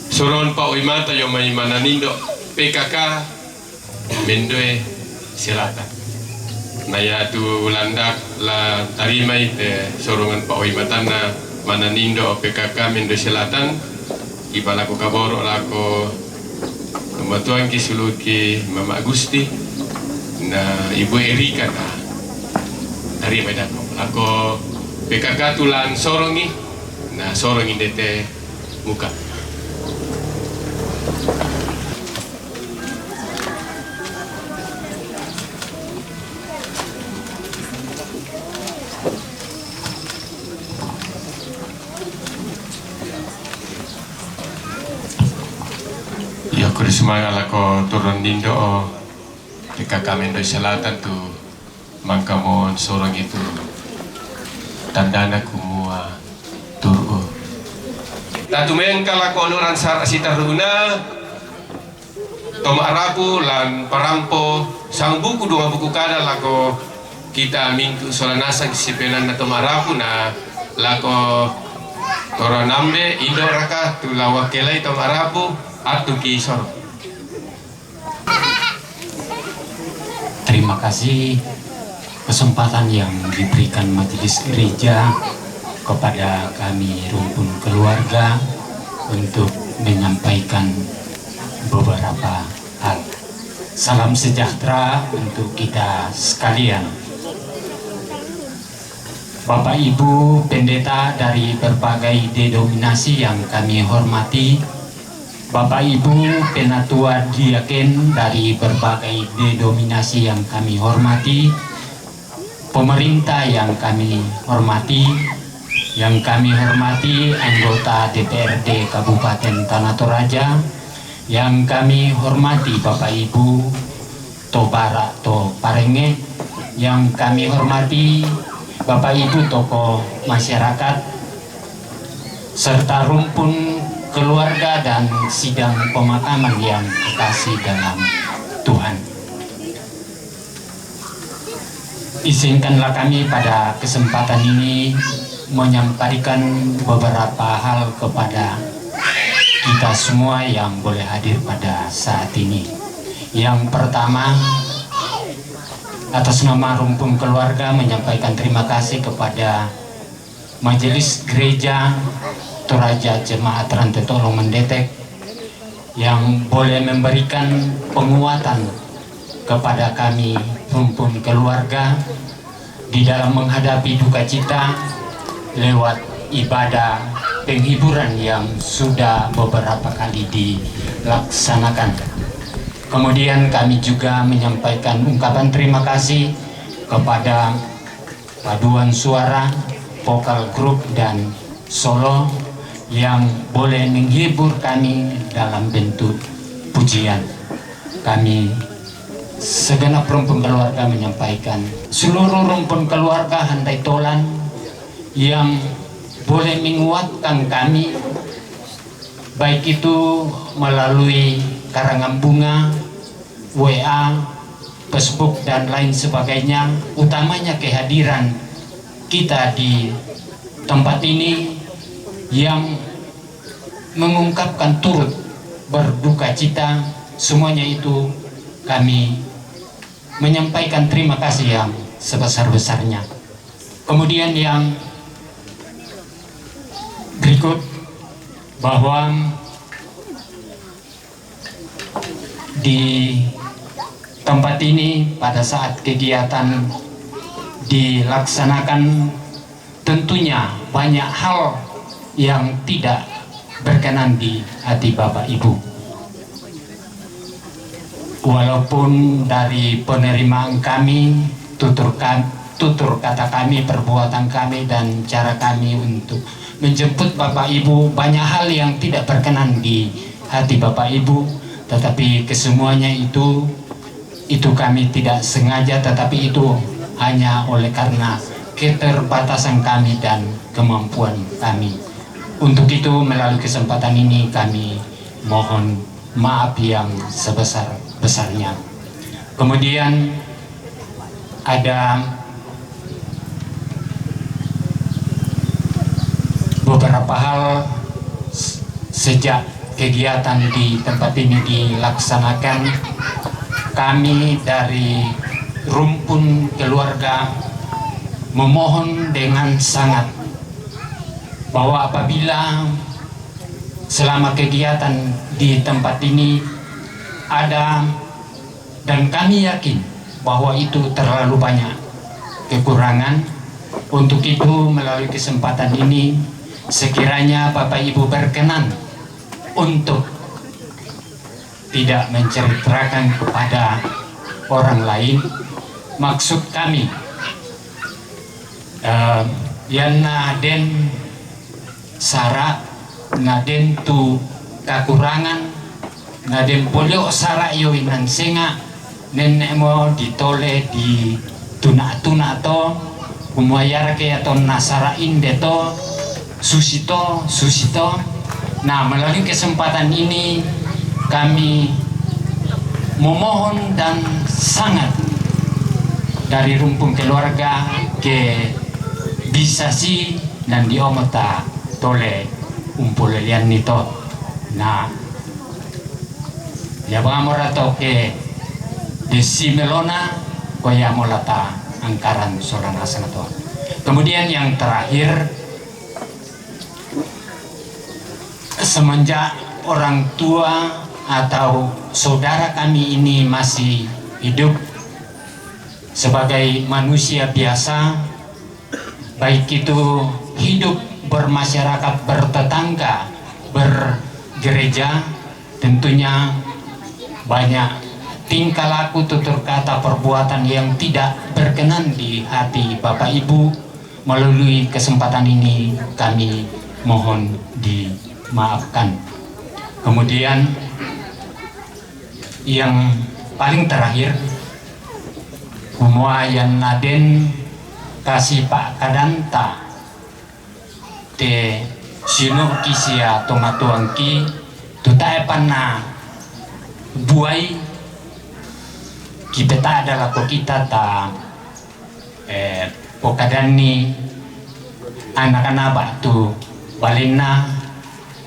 Sorongan Pak Oimata Yomai Mananindo PKK Mendoe Selatan. Naya tu landak la tarimai te sorongan Pak Oimatana Mananindo PKK Mendoe Selatan. Iba lako kaboro lako Matuan ki suluki Mama Gusti na Ibu Erika na dari medako lako PKK tulan sorongi na sorongi dete muka. Semangat lako turun dindo PKK Mendoe Selatan tu mangkamon sorong itu tandana kumua turu. Tatu mengka lako onoran sitaruna Toma Arabu lan parampo sang buku dua buku kada lako kita minggu solanasa kisipenan na Toma Arabu na lako toranambe indo raka tu lawakelai Toma Arabu atu ki sorong. Terima kasih kesempatan yang diberikan majelis gereja kepada kami rumpun keluarga untuk menyampaikan beberapa hal. Salam sejahtera untuk kita sekalian. Bapak Ibu pendeta dari berbagai denominasi yang kami hormati, Bapak Ibu penatua diaken dari berbagai denominasi yang kami hormati, pemerintah yang kami hormati, anggota DPRD Kabupaten Tanah Toraja, yang kami hormati Bapak Ibu Tobara to Parenge, yang kami hormati Bapak Ibu tokoh masyarakat, serta rumpun keluarga dan sidang pemakaman yang dikasih dalam Tuhan. Izinkanlah kami pada kesempatan ini menyampaikan beberapa hal kepada kita semua yang boleh hadir pada saat ini. Yang pertama, atas nama rumpun keluarga menyampaikan terima kasih kepada Majelis Gereja Toraja Jemaat Rantai Tolong Mendetek yang boleh memberikan penguatan kepada kami rumpun keluarga di dalam menghadapi duka cita lewat ibadah penghiburan yang sudah beberapa kali dilaksanakan. Kemudian kami juga menyampaikan ungkapan terima kasih kepada paduan suara, vokal grup dan solo yang boleh menghibur kami dalam bentuk pujian. Kami segenap rumpun keluarga menyampaikan seluruh rumpun keluarga Handai Tolan yang boleh menguatkan kami, baik itu melalui karangan bunga, WA, Facebook dan lain sebagainya, utamanya kehadiran kita di tempat ini yang mengungkapkan turut berduka cita, semuanya itu kami menyampaikan terima kasih yang sebesar-besarnya. Kemudian yang berikut, bahwa di tempat ini pada saat kegiatan dilaksanakan tentunya banyak hal yang tidak berkenan di hati Bapak Ibu. Walaupun dari penerimaan kami, tutur kata kami, perbuatan kami, dan cara kami untuk menjemput Bapak Ibu, banyak hal yang tidak berkenan di hati Bapak Ibu, tetapi kesemuanya itu kami tidak sengaja, tetapi itu hanya oleh karena keterbatasan kami dan kemampuan kami. Untuk itu melalui kesempatan ini kami mohon maaf yang sebesar-besarnya. Kemudian ada beberapa hal sejak kegiatan di tempat ini dilaksanakan, kami dari rumpun keluarga memohon dengan sangat bahwa apabila selama kegiatan di tempat ini ada, dan kami yakin bahwa itu terlalu banyak kekurangan, untuk itu melalui kesempatan ini sekiranya Bapak Ibu berkenan untuk tidak menceritakan kepada orang lain. Maksud kami yang naden sara, naden tu kekurangan, naden polio sara yoinan senga nenek mo ditole di tuna to kumayara ke atau nasara inde to susito. Nah, melalui kesempatan ini kami memohon dan sangat dari rumpun keluarga ke bisa si dan diomota tole umpulelian nito. Nah, ya bang morato ke desi melona koya molata angkaran sorana sanato. Kemudian yang terakhir, semenjak orang tua atau saudara kami ini masih hidup sebagai manusia biasa, baik itu hidup bermasyarakat, bertetangga, bergereja, tentunya banyak tingkah laku, tutur kata, perbuatan yang tidak berkenan di hati Bapak Ibu. Melalui kesempatan ini kami mohon dimaafkan. Kemudian yang paling terakhir, semua yang naden kasih Pak Kadanta te sino kisia tomatuangki tutae panna buai kita adalah kita ta pokadani anak-anak batu balina,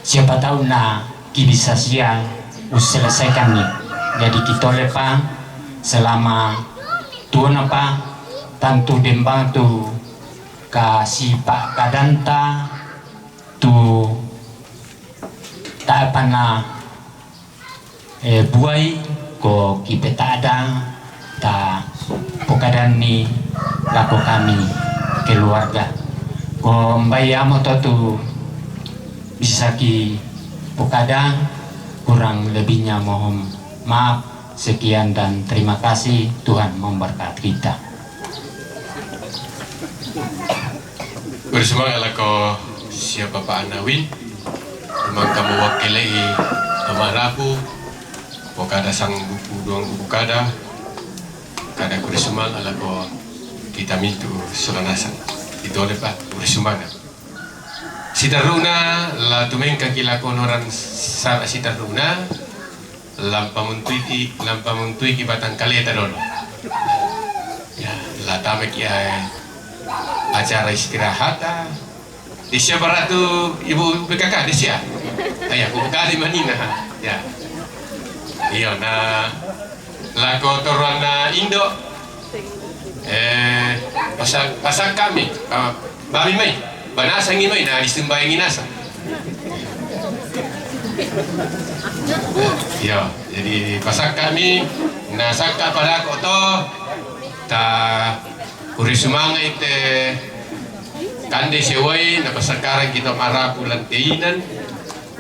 siapa tahu na bisa siang selesaikan nih. Jadi kita lepa selama tuan apa tantu dembang tu kasih Pak Kadanta tu tak pernah buai ko kita tak ada ta pokadan ni laku kami keluarga ko mbayamo tu bisa ki pokada, kurang lebihnya mohon maaf. Sekian dan terima kasih. Tuhan memberkati kita. Bersama alako siapa Pak Anawin, memang kamu wakili amaraku, pokada sang buku doang buku kada bersama alako kita mintu suranasan itu oleh Pak bersama. Sitaruna la tumeng kakila konoran sa sitaruna lampa muntui ki batang kali eta dolo. Ya, lah tamek ya acara istirahat. Desya baratu ibu PKK Desya. Ayah aku bekali manina. Ya. Iya na lako torana Indo. Pasak kami. Babi mai. Banasa ngi mai na disembay nginasa. Ya, jadi pasak kami nasaka pada koto ta uri sumanga ite kande sewai na pasakaran kita marapu lanteinan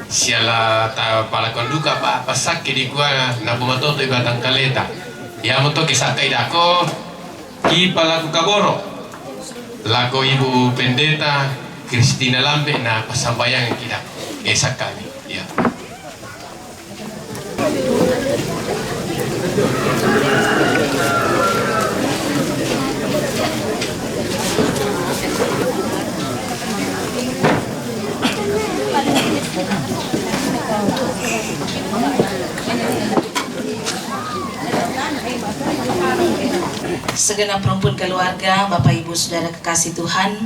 siala ta pala konduka pa pasak kidi kuana na bumatoto ibatang kaleta ya moto kisaka idako ki pala kukaboro lako ibu pendeta Kristina Lambe na pasambayang kita esak kami ya. Segenap rumpun keluarga, Bapak Ibu Saudara kekasih Tuhan,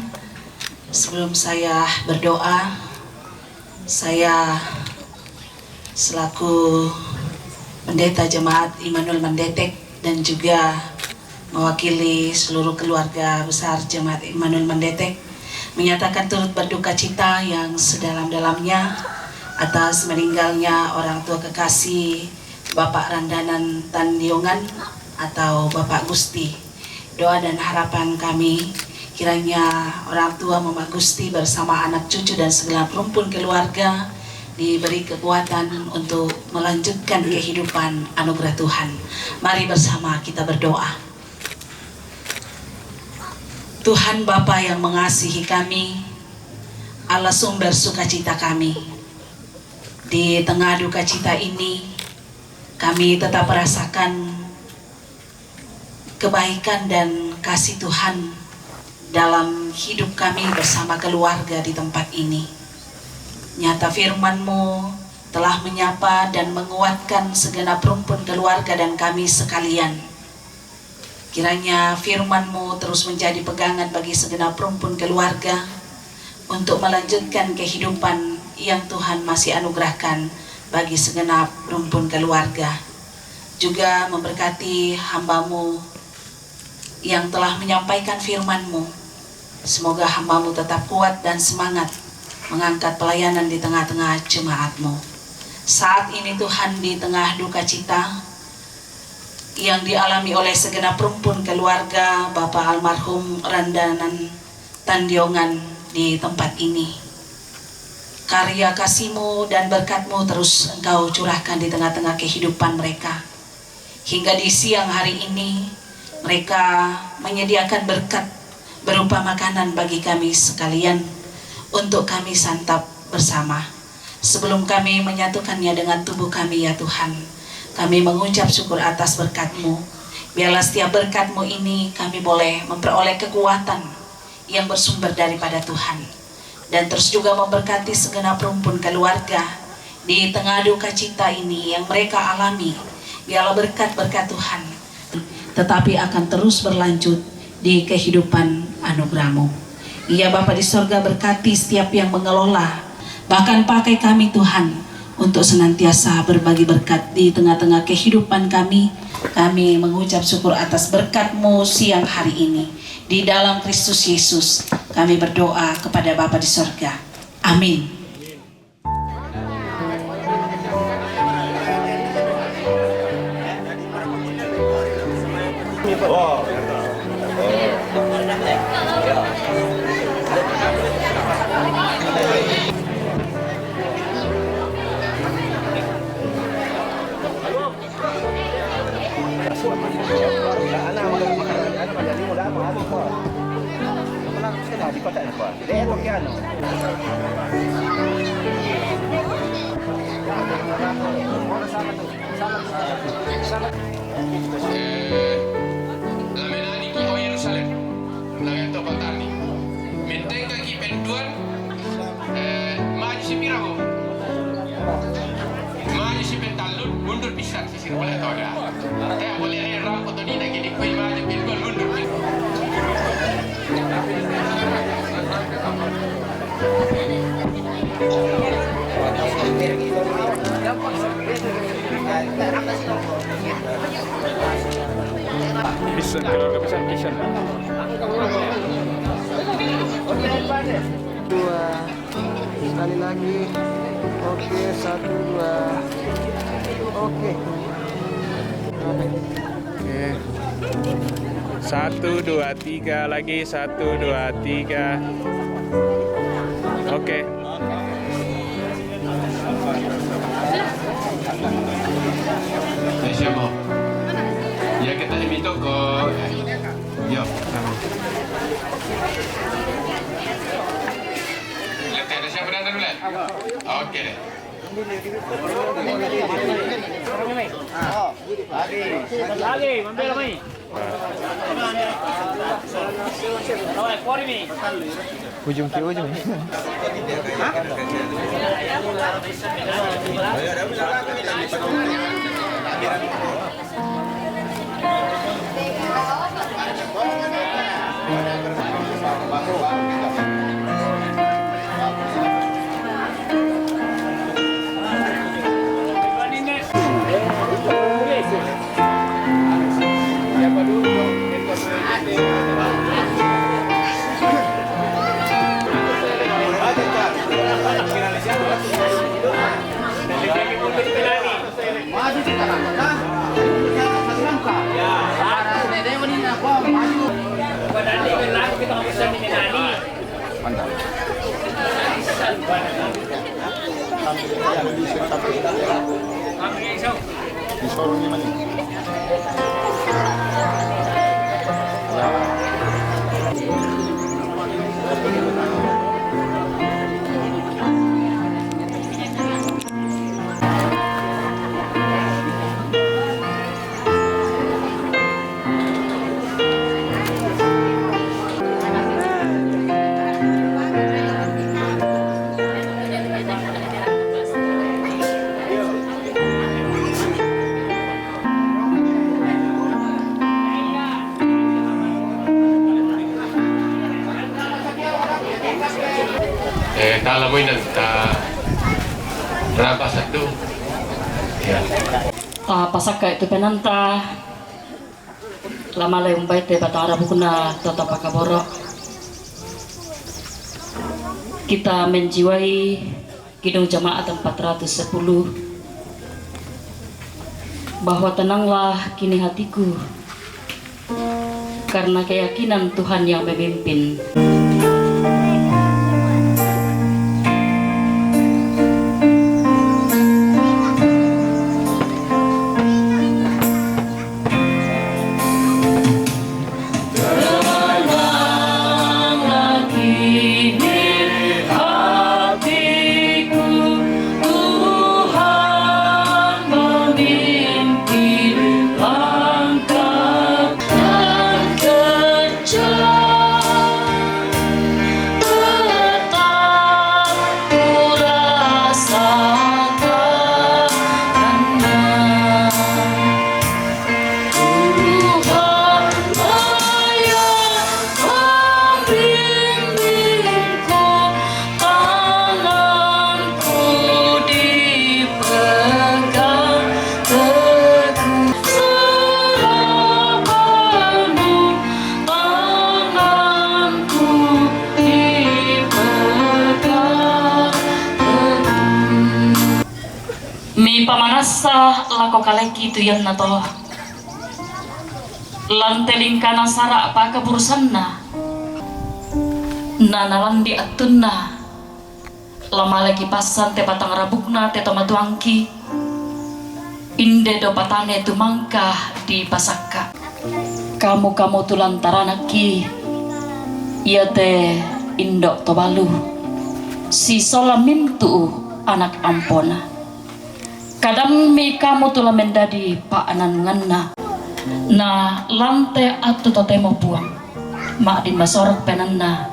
sebelum saya berdoa, saya selaku pendeta jemaat Immanuel Mandetek dan juga mewakili seluruh keluarga besar jemaat Immanuel Mandetek menyatakan turut berduka cita yang sedalam-dalamnya atas meninggalnya orang tua kekasih Bapak Randanan Tandiongan atau Bapak Gusti. Doa dan harapan kami kiranya orang tua Mama Gusti bersama anak cucu dan segenap rumpun keluarga diberi kekuatan untuk melanjutkan kehidupan anugerah Tuhan. Mari bersama kita berdoa. Tuhan Bapa yang mengasihi kami, Allah sumber sukacita kami. Di tengah duka cita ini, kami tetap merasakan kebaikan dan kasih Tuhan dalam hidup kami bersama keluarga di tempat ini. Nyata firman-Mu telah menyapa dan menguatkan segenap rumpun keluarga dan kami sekalian. Kiranya firman-Mu terus menjadi pegangan bagi segenap rumpun keluarga untuk melanjutkan kehidupan yang Tuhan masih anugerahkan bagi segenap rumpun keluarga. Juga memberkati hamba-Mu yang telah menyampaikan firman-Mu. Semoga hamba-Mu tetap kuat dan semangat mengangkat pelayanan di tengah-tengah jemaat-Mu. Saat ini Tuhan, di tengah duka cita yang dialami oleh segenap rumpun keluarga Bapak almarhum Randanan Tandiongan di tempat ini, karya kasih-Mu dan berkat-Mu terus Engkau curahkan di tengah-tengah kehidupan mereka. Hingga di siang hari ini mereka menyediakan berkat berupa makanan bagi kami sekalian untuk kami santap bersama. Sebelum kami menyatukannya dengan tubuh kami ya Tuhan, kami mengucap syukur atas berkat-Mu. Biarlah setiap berkat-Mu ini kami boleh memperoleh kekuatan yang bersumber daripada Tuhan. Dan terus juga memberkati segenap rumpun keluarga di tengah duka cita ini yang mereka alami. Biarlah berkat-berkat Tuhan tetapi akan terus berlanjut di kehidupan anugerah-Mu. Ya Bapa di sorga, berkati setiap yang mengelola, bahkan pakai kami Tuhan untuk senantiasa berbagi berkat di tengah-tengah kehidupan kami. Kami mengucap syukur atas berkat-Mu siang hari ini. Di dalam Kristus Yesus kami berdoa kepada Bapa di sorga. Amin. Bisa kalau bisa bisa. Dua, sekali lagi. Oke, 1, 2. Oke. Oke. 1, 2, 3 lagi. 1, 2, 3. Oke. Siamo. Ya kita invito ke yo. Lihat ada siapa dan dulu lihat. Oke deh. Lagi, mampir mai. Ujung ke ujung. Kalau mo nagta berapa satu? Ya. Pasaka itu penanta lama layong bait te batara bukuna toto pakaboro. Kita menjiwai Kidung Jamaat 410 bahwa tenanglah kini hatiku karena keyakinan Tuhan yang memimpin. Mi pamanasa lako kaleki tu yan na to. Lanteling ka ng sara pa kaburusan na. Nanalandi atun na. Lamalagi pasan te patang rabuk na te tomatuangki. Inde do patane tumangka di pasaka. Kamu tulantaranaki. Iya te indok tobalu. Si solamim tu anak ampona. Kadang mi kamu tulah mendadi paanan nganna na lante atu totemo buang mak di masorok penanna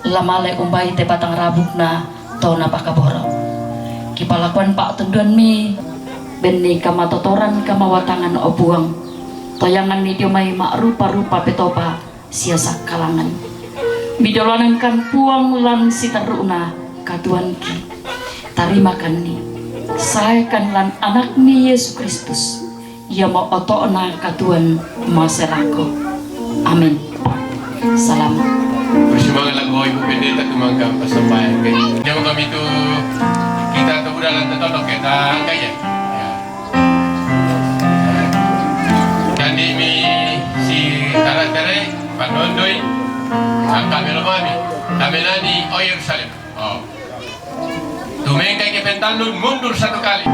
lamale umbai te batang rabuk na tona pakaboro kipalakuan pak tunduan mi benni kama totoran kama watangan o buang toyangan ni diomai mak rupa-rupa petopa siasak kalangan bidolanan kan puang lan si teruna katuan ki tarimakan ni saya kanlan anak ni Yesus Kristus ya mau otona katuan masalahku. Amin. Salam. Bersemangat lagu Ibu Pendeta Tumangka persembahan kayak jauh kami itu kita tuh dalam tertolong kita kaya ya. Dan ini si Tarantere Pak Nondoi angka melomami kami nani oh Yerusalem oh tumengkai ke pentalun mundur satu kali.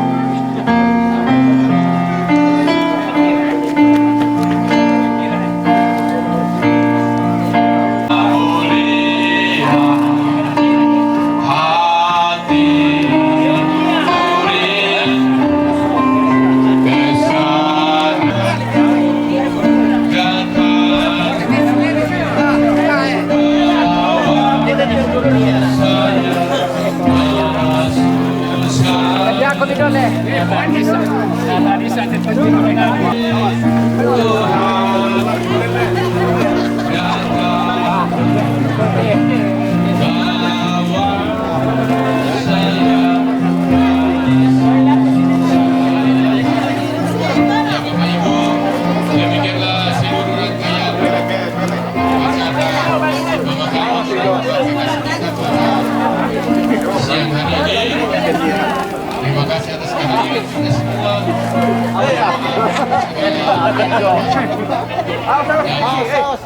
Terima kasih atas kehadiran kita semua.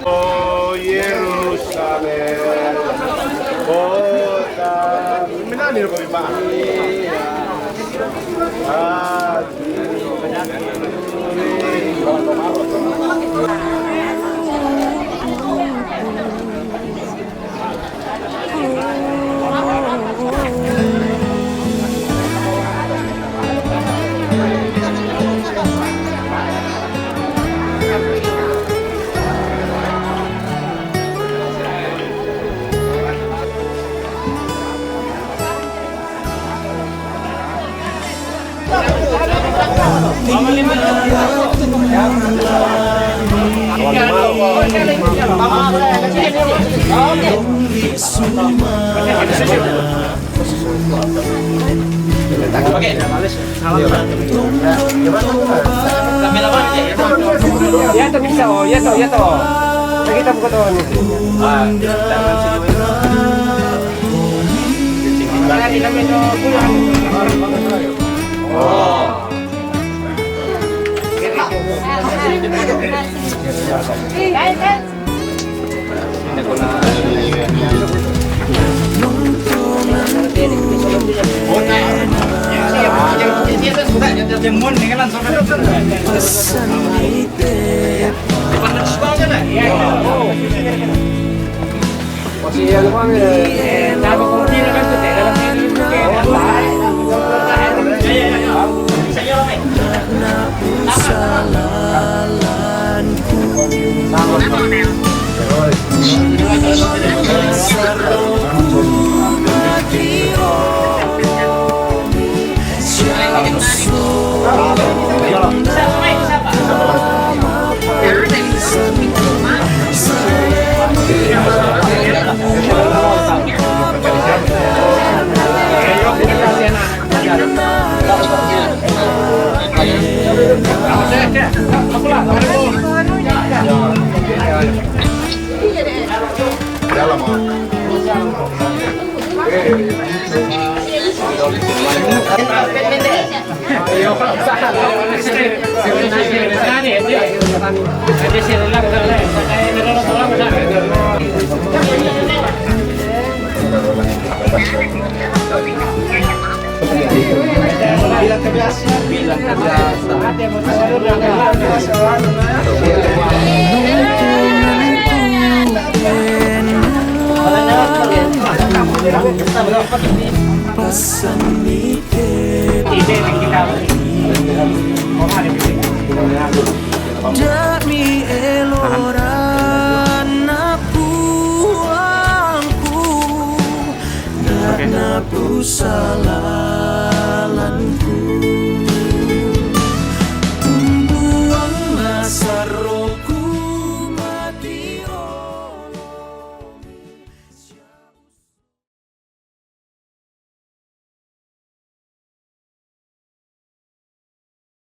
Oh Yerusalem, kota menani kau Pak. Ya toh bisa oh, ya toh. Kita buka toh ni. Demi eloran aku karena ku salah.